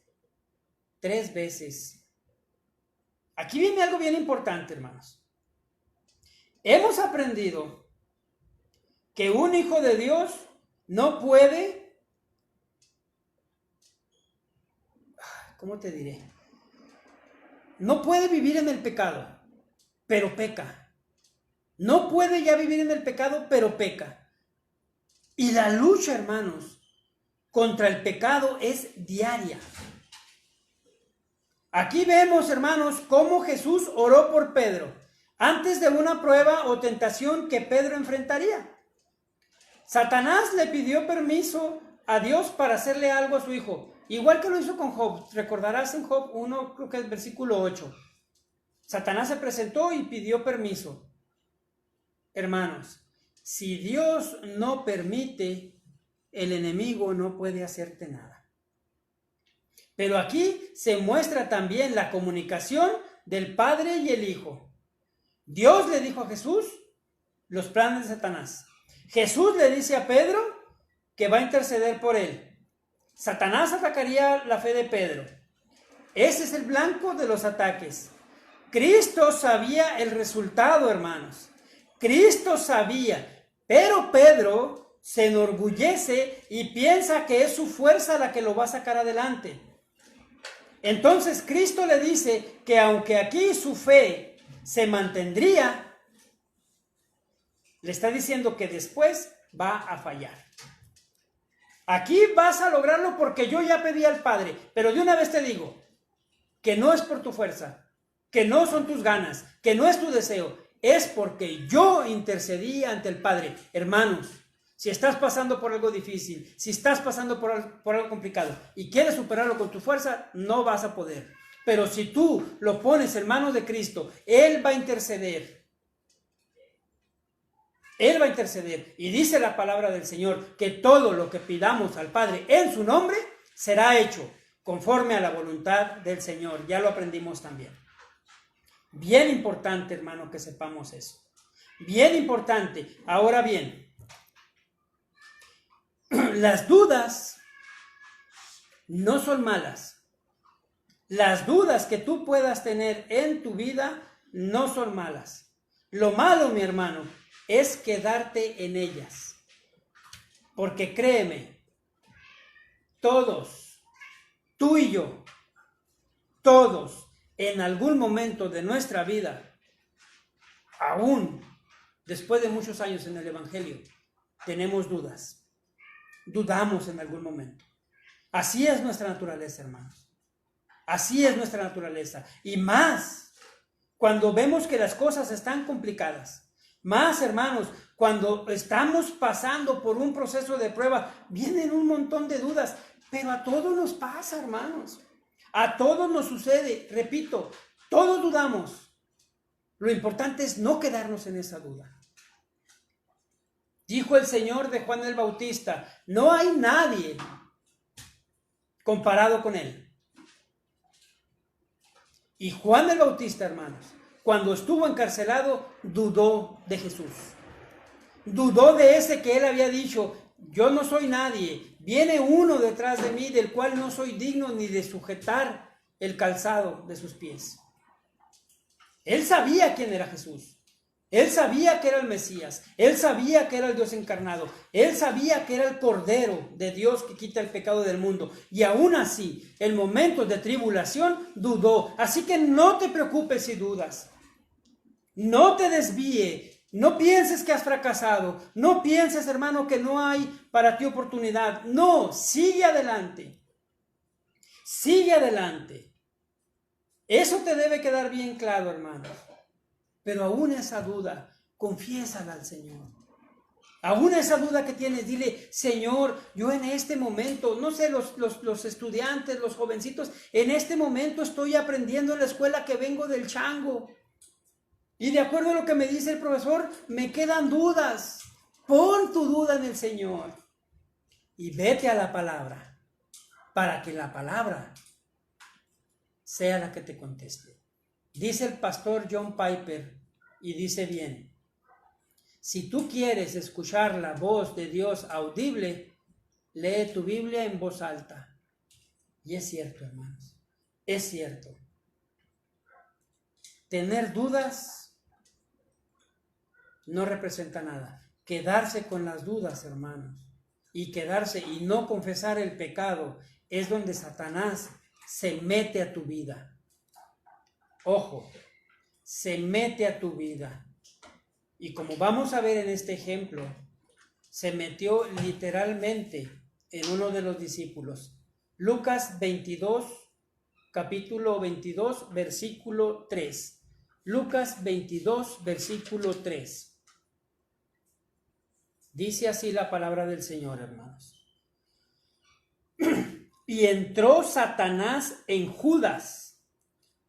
3 veces. Aquí viene algo bien importante, hermanos. Hemos aprendido que un hijo de Dios no puede, ¿cómo te diré? No puede vivir en el pecado, pero peca. No puede ya vivir en el pecado, pero peca. Y la lucha, hermanos, contra el pecado es diaria. Aquí vemos, hermanos, cómo Jesús oró por Pedro antes de una prueba o tentación que Pedro enfrentaría. Satanás le pidió permiso a Dios para hacerle algo a su hijo, igual que lo hizo con Job. Recordarás en Job 1, creo que es versículo 8. Satanás se presentó y pidió permiso. Hermanos, si Dios no permite, el enemigo no puede hacerte nada. Pero aquí se muestra también la comunicación del Padre y el Hijo. Dios le dijo a Jesús los planes de Satanás. Jesús le dice a Pedro que va a interceder por él. Satanás atacaría la fe de Pedro. Ese es el blanco de los ataques. Cristo sabía el resultado, hermanos. Cristo sabía, pero Pedro se enorgullece y piensa que es su fuerza la que lo va a sacar adelante. Entonces Cristo le dice que aunque aquí su fe se mantendría, le está diciendo que después va a fallar. Aquí vas a lograrlo porque yo ya pedí al Padre, pero de una vez te digo que no es por tu fuerza, que no son tus ganas, que no es tu deseo, es porque yo intercedí ante el Padre. Hermanos, si estás pasando por algo difícil, si estás pasando por algo complicado y quieres superarlo con tu fuerza, no vas a poder. Pero si tú lo pones en manos de Cristo, Él va a interceder. Él va a interceder. Y dice la palabra del Señor que todo lo que pidamos al Padre en su nombre será hecho conforme a la voluntad del Señor. Ya lo aprendimos también. Bien importante, hermano, que sepamos eso. Bien importante. Ahora bien, las dudas no son malas. Las dudas que tú puedas tener en tu vida no son malas. Lo malo, mi hermano, es quedarte en ellas. Porque créeme, todos, tú y yo, todos, en algún momento de nuestra vida, aún después de muchos años en el Evangelio, tenemos dudas. Dudamos en algún momento. Así es nuestra naturaleza, hermanos. Así es nuestra naturaleza. Y más cuando vemos que las cosas están complicadas. Más, hermanos, cuando estamos pasando por un proceso de prueba, vienen un montón de dudas. Pero a todos nos pasa, hermanos. A todos nos sucede. Repito, Todos dudamos. Lo importante es no quedarnos en esa duda. Dijo el Señor de Juan el Bautista, no hay nadie comparado con él. Y Juan el Bautista, hermanos, cuando estuvo encarcelado, dudó de Jesús. Dudó de ese que él había dicho, yo no soy nadie, viene uno detrás de mí del cual no soy digno ni de sujetar el calzado de sus pies. Él sabía quién era Jesús. Él sabía que era el Mesías. Él sabía que era el Dios encarnado. Él sabía que era el Cordero de Dios que quita el pecado del mundo. Y aún así, en momentos de tribulación, dudó. Así que no te preocupes si dudas. No te desvíe. No pienses que has fracasado. No pienses, hermano, que no hay para ti oportunidad. No, sigue adelante. Sigue adelante. Eso te debe quedar bien claro, hermanos. Pero aún esa duda, confiésala al Señor. Aún esa duda que tienes, dile, Señor, yo en este momento, no sé, los estudiantes, los jovencitos, en este momento estoy aprendiendo en la escuela que vengo del chango. Y de acuerdo a lo que me dice el profesor, me quedan dudas. Pon tu duda en el Señor. Y vete a la palabra, para que la palabra sea la que te conteste. Dice el pastor John Piper, y dice bien, si tú quieres escuchar la voz de Dios audible, lee tu Biblia en voz alta. Y es cierto, hermanos, es cierto. Tener dudas no representa nada. Quedarse con las dudas, hermanos, y quedarse y no confesar el pecado, es donde Satanás se mete a tu vida. Ojo, se mete a tu vida. Y como vamos a ver en este ejemplo, se metió literalmente en uno de los discípulos. Lucas 22, capítulo 22, versículo 3. Lucas 22, versículo 3. Dice así la palabra del Señor, hermanos. Y entró Satanás en Judas,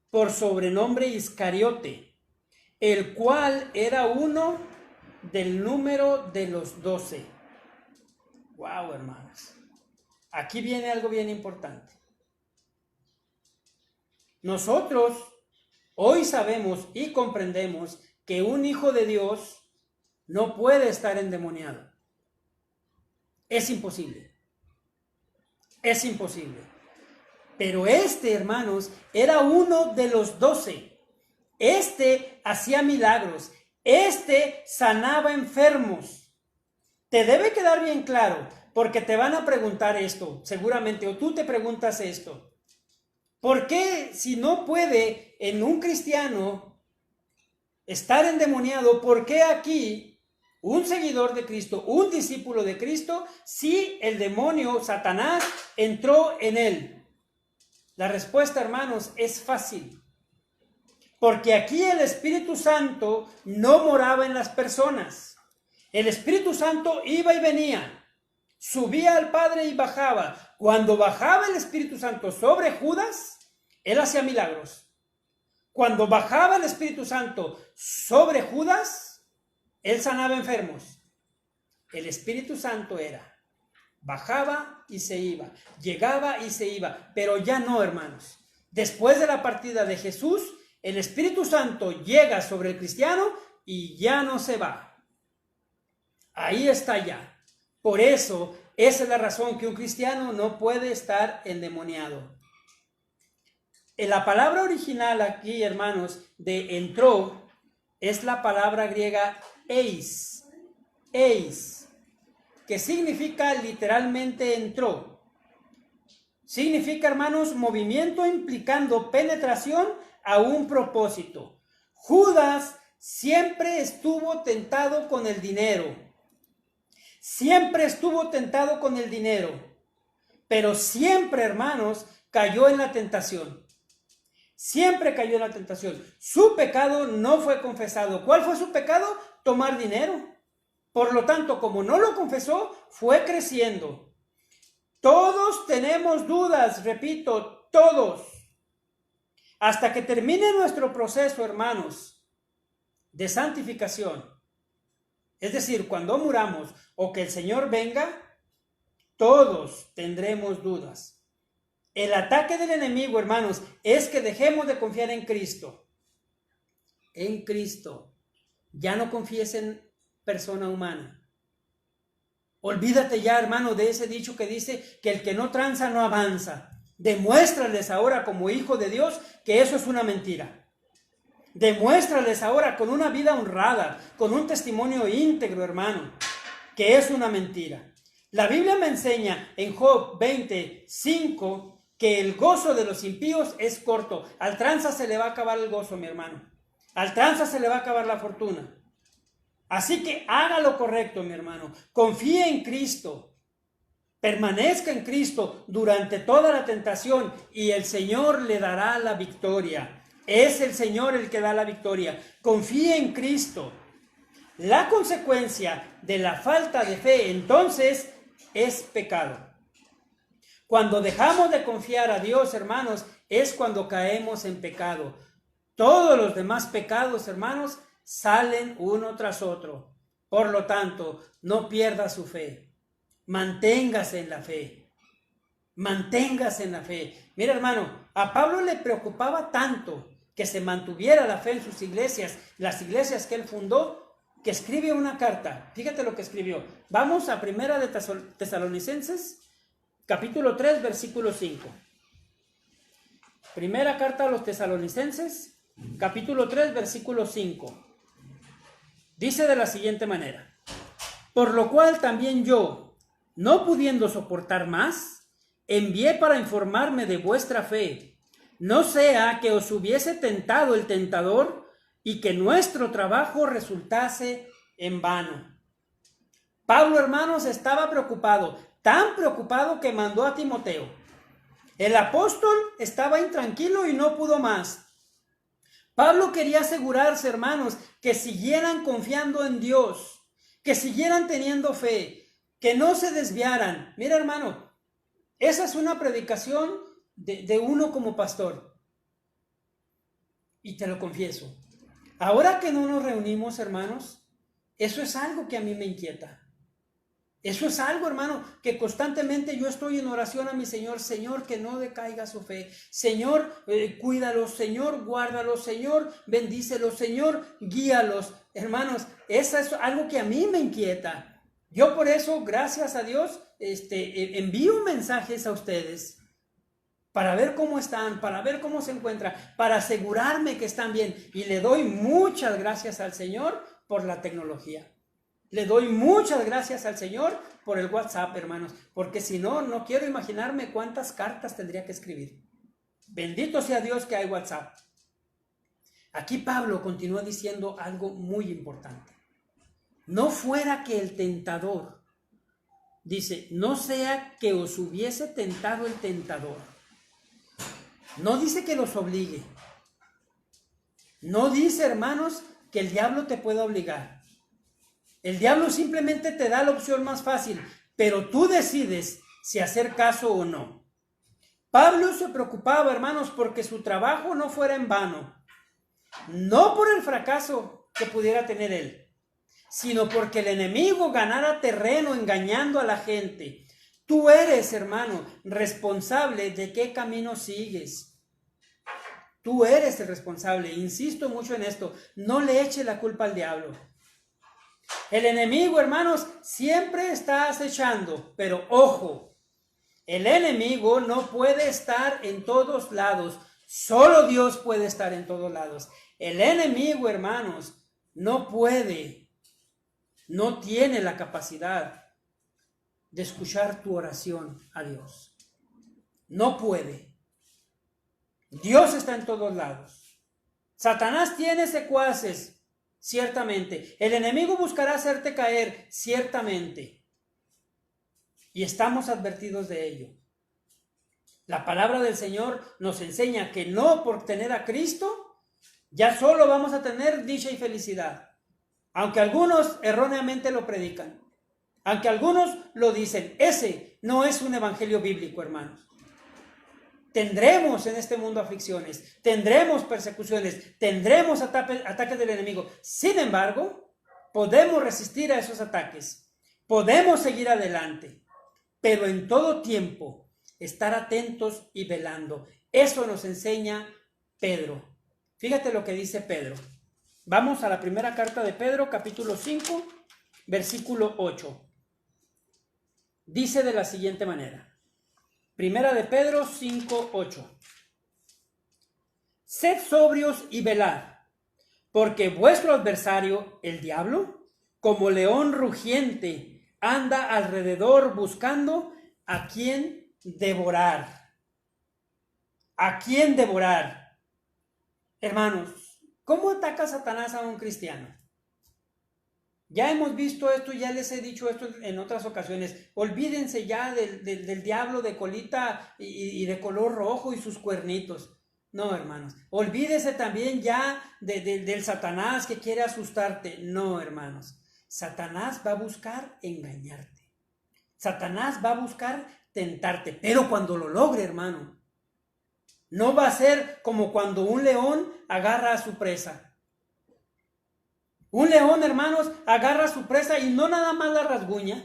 por sobrenombre Iscariote, el cual era uno del número de los 12. Wow, hermanos. Aquí viene algo bien importante. Nosotros hoy sabemos y comprendemos que un hijo de Dios no puede estar endemoniado. Es imposible. Es imposible. Pero hermanos, era uno de los 12. Hacía milagros. Sanaba enfermos. Te debe quedar bien claro, porque te van a preguntar esto, seguramente, o tú te preguntas esto. ¿Por qué si no puede en un cristiano estar endemoniado, por qué aquí un seguidor de Cristo, un discípulo de Cristo, si el demonio, Satanás, entró en él? La respuesta, hermanos, es fácil. Porque aquí el Espíritu Santo no moraba en las personas. El Espíritu Santo iba y venía. Subía al Padre y bajaba. Cuando bajaba el Espíritu Santo sobre Judas, él hacía milagros. Cuando bajaba el Espíritu Santo sobre Judas, él sanaba enfermos. El Espíritu Santo bajaba y se iba, llegaba y se iba, pero ya no, hermanos. Después de la partida de Jesús, el Espíritu Santo llega sobre el cristiano y ya no se va. Ahí está ya. Por eso, esa es la razón que un cristiano no puede estar endemoniado. En la palabra original aquí, hermanos, de entró, es la palabra griega eis, que significa literalmente entró. Significa, hermanos, movimiento implicando penetración a un propósito. Judas siempre estuvo tentado con el dinero. Siempre estuvo tentado con el dinero. Pero siempre, hermanos, cayó en la tentación. Siempre cayó en la tentación. Su pecado no fue confesado. ¿Cuál fue su pecado? Tomar dinero. Por lo tanto, como no lo confesó, fue creciendo. Todos tenemos dudas, repito, todos. hasta que termine nuestro proceso, hermanos, de santificación. Es decir, cuando muramos o que el Señor venga, todos tendremos dudas. El ataque del enemigo, hermanos, es que dejemos de confiar en Cristo. En Cristo. Ya no confíes en persona humana. Olvídate ya, hermano, de ese dicho que dice que el que no tranza no avanza. Demuéstrales ahora como hijo de Dios que eso es una mentira. Demuéstrales ahora con una vida honrada, con un testimonio íntegro, hermano, que es una mentira. La Biblia me enseña en Job 20:5 que el gozo de los impíos es corto. Al tranza se le va a acabar el gozo, mi hermano. Al tranza se le va a acabar la fortuna. Así que haga lo correcto, mi hermano. Confíe en Cristo. Permanezca en Cristo durante toda la tentación y el Señor le dará la victoria. Es el Señor el que da la victoria. Confíe en Cristo. La consecuencia de la falta de fe, entonces, es pecado. Cuando dejamos de confiar a Dios, hermanos, es cuando caemos en pecado. Todos los demás pecados, hermanos, salen uno tras otro. Por lo tanto, no pierda su fe. Manténgase en la fe. Manténgase en la fe. Mira, hermano, a Pablo le preocupaba tanto que se mantuviera la fe en sus iglesias, las iglesias que él fundó, que escribe una carta. Fíjate lo que escribió. Vamos a Primera de Tesalonicenses, capítulo 3, versículo 5. Primera carta a los Tesalonicenses, capítulo 3, versículo 5. Dice de la siguiente manera: por lo cual también yo, no pudiendo soportar más, envié para informarme de vuestra fe, no sea que os hubiese tentado el tentador y que nuestro trabajo resultase en vano. Pablo, hermanos, estaba preocupado, tan preocupado que mandó a Timoteo. El apóstol estaba intranquilo y no pudo más. Pablo quería asegurarse, hermanos, que siguieran confiando en Dios, que siguieran teniendo fe, que no se desviaran. Mira, hermano, esa es una predicación de uno como pastor. Y te lo confieso. Ahora que no nos reunimos, hermanos, eso es algo que a mí me inquieta. Eso es algo, hermano, que constantemente yo estoy en oración a mi Señor. Señor, que no decaiga su fe. Señor, cuídalos. Señor, guárdalos. Señor, bendícelos. Señor, guíalos. Hermanos, eso es algo que a mí me inquieta. Yo por eso, gracias a Dios, envío mensajes a ustedes para ver cómo están, para ver cómo se encuentran, para asegurarme que están bien. Y le doy muchas gracias al Señor por la tecnología. Le doy muchas gracias al Señor por el WhatsApp, hermanos, porque si no, no quiero imaginarme cuántas cartas tendría que escribir. Bendito sea Dios que hay WhatsApp. Aquí Pablo continúa diciendo algo muy importante. No fuera que el tentador, dice, no sea que os hubiese tentado el tentador. No dice que los obligue. No dice, hermanos, que el diablo te pueda obligar. El diablo simplemente te da la opción más fácil, pero tú decides si hacer caso o no. Pablo se preocupaba, hermanos, porque su trabajo no fuera en vano. No por el fracaso que pudiera tener él, sino porque el enemigo ganara terreno engañando a la gente. Tú eres, hermano, responsable de qué camino sigues. Tú eres el responsable. Insisto mucho en esto. No le eche la culpa al diablo. El enemigo, hermanos, siempre está acechando, pero ojo, el enemigo no puede estar en todos lados, solo Dios puede estar en todos lados. El enemigo, hermanos, no puede, no tiene la capacidad de escuchar tu oración a Dios. No puede. Dios está en todos lados. Satanás tiene secuaces. Ciertamente, el enemigo buscará hacerte caer, ciertamente. Y estamos advertidos de ello. La palabra del Señor nos enseña que no por tener a Cristo, ya solo vamos a tener dicha y felicidad. Aunque algunos erróneamente lo predican. Aunque algunos lo dicen. Ese no es un evangelio bíblico, hermanos. Tendremos en este mundo aflicciones, tendremos persecuciones, tendremos ataques del enemigo. Sin embargo, podemos resistir a esos ataques, podemos seguir adelante, pero en todo tiempo estar atentos y velando. Eso nos enseña Pedro. Fíjate lo que dice Pedro. Vamos a la primera carta de Pedro, capítulo 5, versículo 8. Dice de la siguiente manera. Primera de Pedro 5, 8. Sed sobrios y velad, porque vuestro adversario, el diablo, como león rugiente, anda alrededor buscando a quien devorar. ¿A quién devorar? Hermanos, ¿cómo ataca Satanás a un cristiano? Ya hemos visto esto, ya les he dicho esto en otras ocasiones. Olvídense ya del diablo de colita y de color rojo y sus cuernitos. No, hermanos. Olvídese también ya del Satanás que quiere asustarte. No, hermanos. Satanás va a buscar engañarte. Satanás va a buscar tentarte. Pero cuando lo logre, hermano, no va a ser como cuando un león agarra a su presa. Un león, hermanos, agarra a su presa y no nada más la rasguña,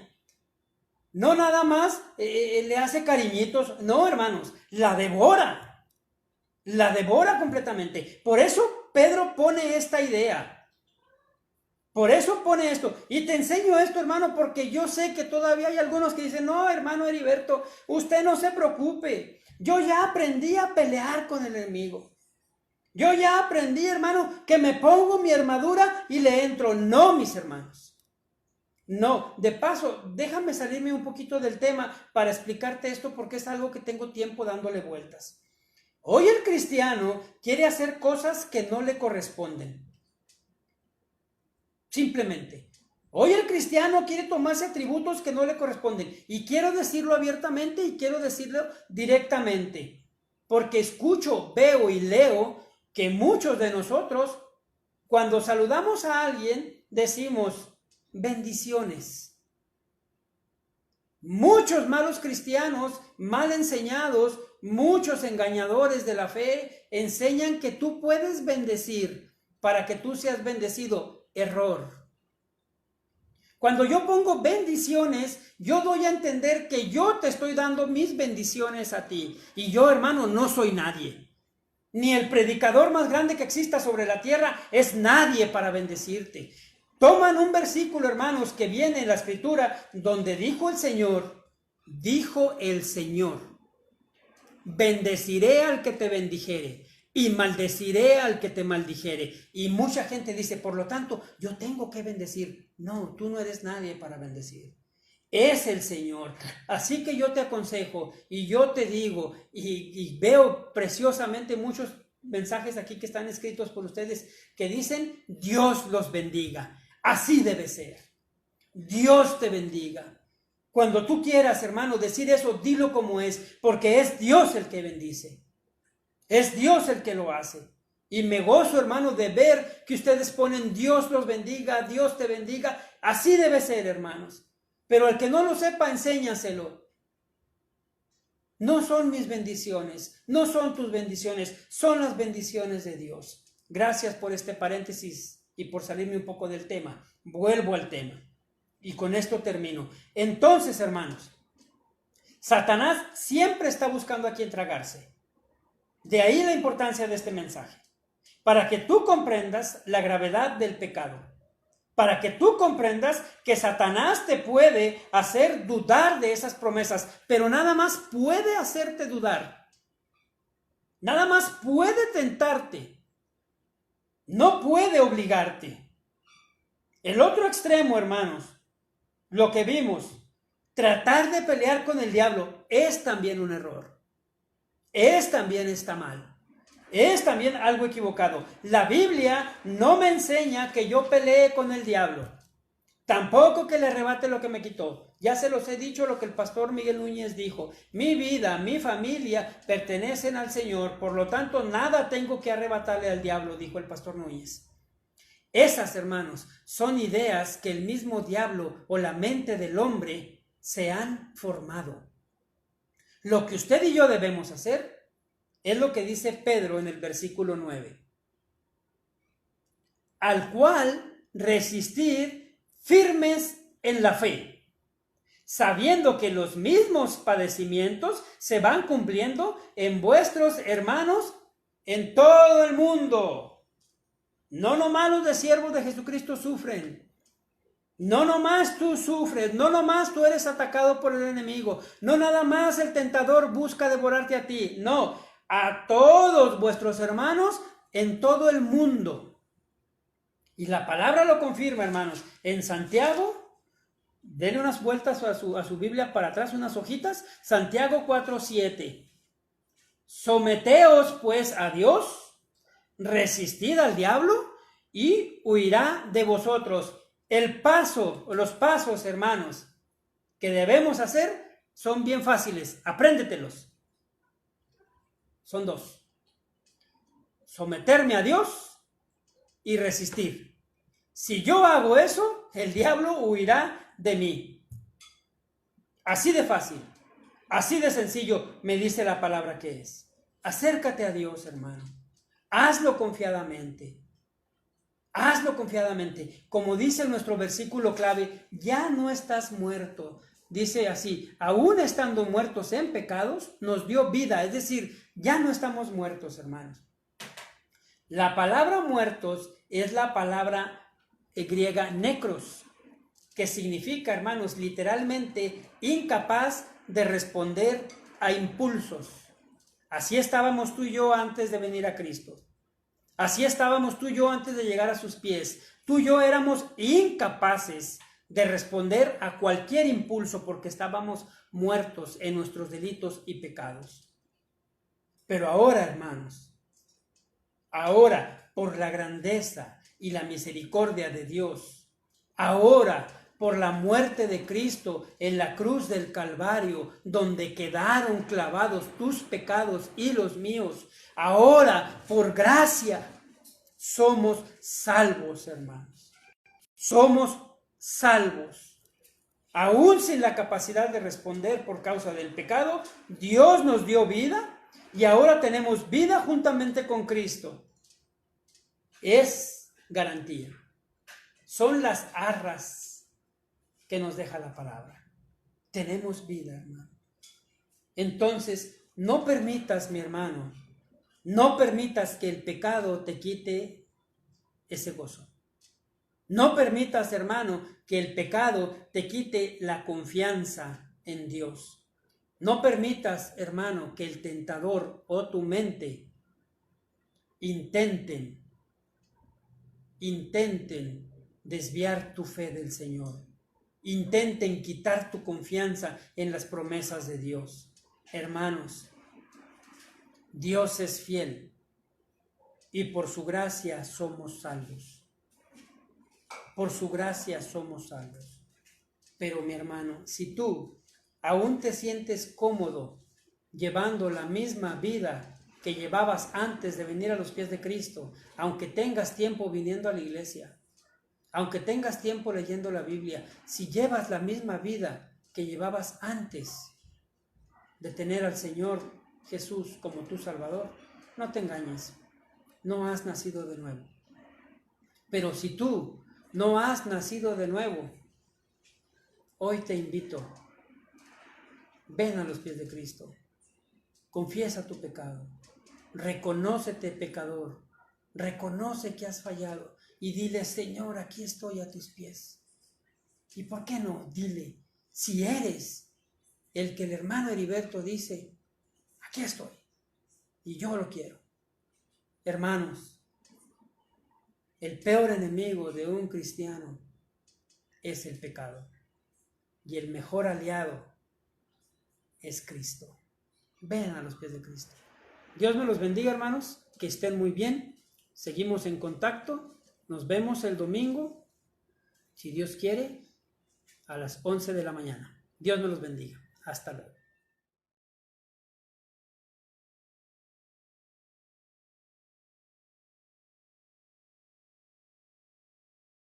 no nada más le hace cariñitos, no, hermanos, la devora completamente. Por eso Pedro pone esta idea, por eso pone esto, y te enseño esto, hermano, porque yo sé que todavía hay algunos que dicen, no, hermano Heriberto, usted no se preocupe, yo ya aprendí a pelear con el enemigo. Yo ya aprendí, hermano, que me pongo mi armadura y le entro. No, mis hermanos. No, de paso, déjame salirme un poquito del tema para explicarte esto porque es algo que tengo tiempo dándole vueltas. Hoy el cristiano quiere hacer cosas que no le corresponden. Simplemente. Hoy el cristiano quiere tomarse atributos que no le corresponden. Y quiero decirlo abiertamente y quiero decirlo directamente. Porque escucho, veo y leo que muchos de nosotros, cuando saludamos a alguien, decimos bendiciones. Muchos malos cristianos, mal enseñados, muchos engañadores de la fe, enseñan que tú puedes bendecir para que tú seas bendecido. Error. Cuando yo pongo bendiciones, yo doy a entender que yo te estoy dando mis bendiciones a ti. Y yo, hermano, no soy nadie. Ni el predicador más grande que exista sobre la tierra es nadie para bendecirte. Toman un versículo, hermanos, que viene en la escritura, donde dijo el Señor, bendeciré al que te bendijere y maldeciré al que te maldijere. Y mucha gente dice, por lo tanto, yo tengo que bendecir. No, tú no eres nadie para bendecir. Es el Señor. Así que yo te aconsejo y yo te digo y veo preciosamente muchos mensajes aquí que están escritos por ustedes que dicen Dios los bendiga. Así debe ser. Dios te bendiga. Cuando tú quieras, hermano, decir eso, dilo como es, porque es Dios el que bendice. Es Dios el que lo hace. Y me gozo, hermano, de ver que ustedes ponen Dios los bendiga, Dios te bendiga. Así debe ser, hermanos. Pero al que no lo sepa, enséñaselo. No son mis bendiciones, no son tus bendiciones, son las bendiciones de Dios. Gracias por este paréntesis y por salirme un poco del tema. Vuelvo al tema. Y con esto termino. Entonces, hermanos, Satanás siempre está buscando a quien tragarse. De ahí la importancia de este mensaje. Para que tú comprendas la gravedad del pecado. Para que tú comprendas que Satanás te puede hacer dudar de esas promesas, pero nada más puede hacerte dudar. Nada más puede tentarte. No puede obligarte. El otro extremo, hermanos, lo que vimos, tratar de pelear con el diablo es también un error. También está mal. Es también algo equivocado. La Biblia no me enseña que yo pelee con el diablo. Tampoco que le arrebate lo que me quitó. Ya se los he dicho lo que el pastor Miguel Núñez dijo. Mi vida, mi familia pertenecen al Señor. Por lo tanto, nada tengo que arrebatarle al diablo, dijo el pastor Núñez. Esas, hermanos, son ideas que el mismo diablo o la mente del hombre se han formado. Lo que usted y yo debemos hacer Es lo que dice Pedro en el versículo 9. Al cual resistir firmes en la fe, sabiendo que los mismos padecimientos se van cumpliendo en vuestros hermanos en todo el mundo. No nomás los de siervos de Jesucristo sufren. No nomás tú sufres, no nomás tú eres atacado por el enemigo, no nada más el tentador busca devorarte a ti, no, a todos vuestros hermanos en todo el mundo. Y la palabra lo confirma, hermanos. En Santiago, denle unas vueltas a su Biblia para atrás, unas hojitas, Santiago 4:7. Someteos pues a Dios, resistid al diablo y huirá de vosotros. Los pasos, hermanos, que debemos hacer son bien fáciles. Apréndetelos. Son 2. Someterme a Dios y resistir. Si yo hago eso, el diablo huirá de mí. Así de fácil, así de sencillo me dice la palabra que es. Acércate a Dios, hermano. Hazlo confiadamente. Hazlo confiadamente. Como dice nuestro versículo clave, ya no estás muerto. Dice así, aún estando muertos en pecados, nos dio vida. Es decir, ya no estamos muertos, hermanos. La palabra muertos es la palabra griega necros, que significa, hermanos, literalmente incapaz de responder a impulsos. Así estábamos tú y yo antes de venir a Cristo. Así estábamos tú y yo antes de llegar a sus pies. Tú y yo éramos incapaces de responder a cualquier impulso porque estábamos muertos en nuestros delitos y pecados. Pero ahora, hermanos, ahora por la grandeza y la misericordia de Dios, ahora por la muerte de Cristo en la cruz del Calvario, donde quedaron clavados tus pecados y los míos, ahora por gracia somos salvos, hermanos. Somos salvos. Aún sin la capacidad de responder por causa del pecado, Dios nos dio vida y ahora tenemos vida juntamente con Cristo. Es garantía. Son las arras que nos deja la palabra. Tenemos vida, hermano. Entonces, no permitas, mi hermano, no permitas que el pecado te quite ese gozo. No permitas, hermano, que el pecado te quite la confianza en Dios. No permitas, hermano, que el tentador o tu mente intenten desviar tu fe del Señor. Intenten quitar tu confianza en las promesas de Dios. Hermanos, Dios es fiel y por su gracia somos salvos. Por su gracia somos salvos. Pero mi hermano, si tú aún te sientes cómodo llevando la misma vida que llevabas antes de venir a los pies de Cristo, aunque tengas tiempo viniendo a la iglesia, aunque tengas tiempo leyendo la Biblia, si llevas la misma vida que llevabas antes de tener al Señor Jesús como tu Salvador, no te engañes, no has nacido de nuevo. Pero si tú no has nacido de nuevo, hoy te invito, ven a los pies de Cristo, confiesa tu pecado, reconócete pecador, reconoce que has fallado y dile, Señor, aquí estoy a tus pies. ¿Y por qué no? Dile, si eres el que el hermano Heriberto dice, aquí estoy y yo lo quiero. Hermanos, el peor enemigo de un cristiano es el pecado y el mejor aliado es Cristo. Ven a los pies de Cristo. Dios me los bendiga, hermanos, que estén muy bien. Seguimos en contacto. Nos vemos el domingo, si Dios quiere, a las 11 de la mañana. Dios me los bendiga. Hasta luego.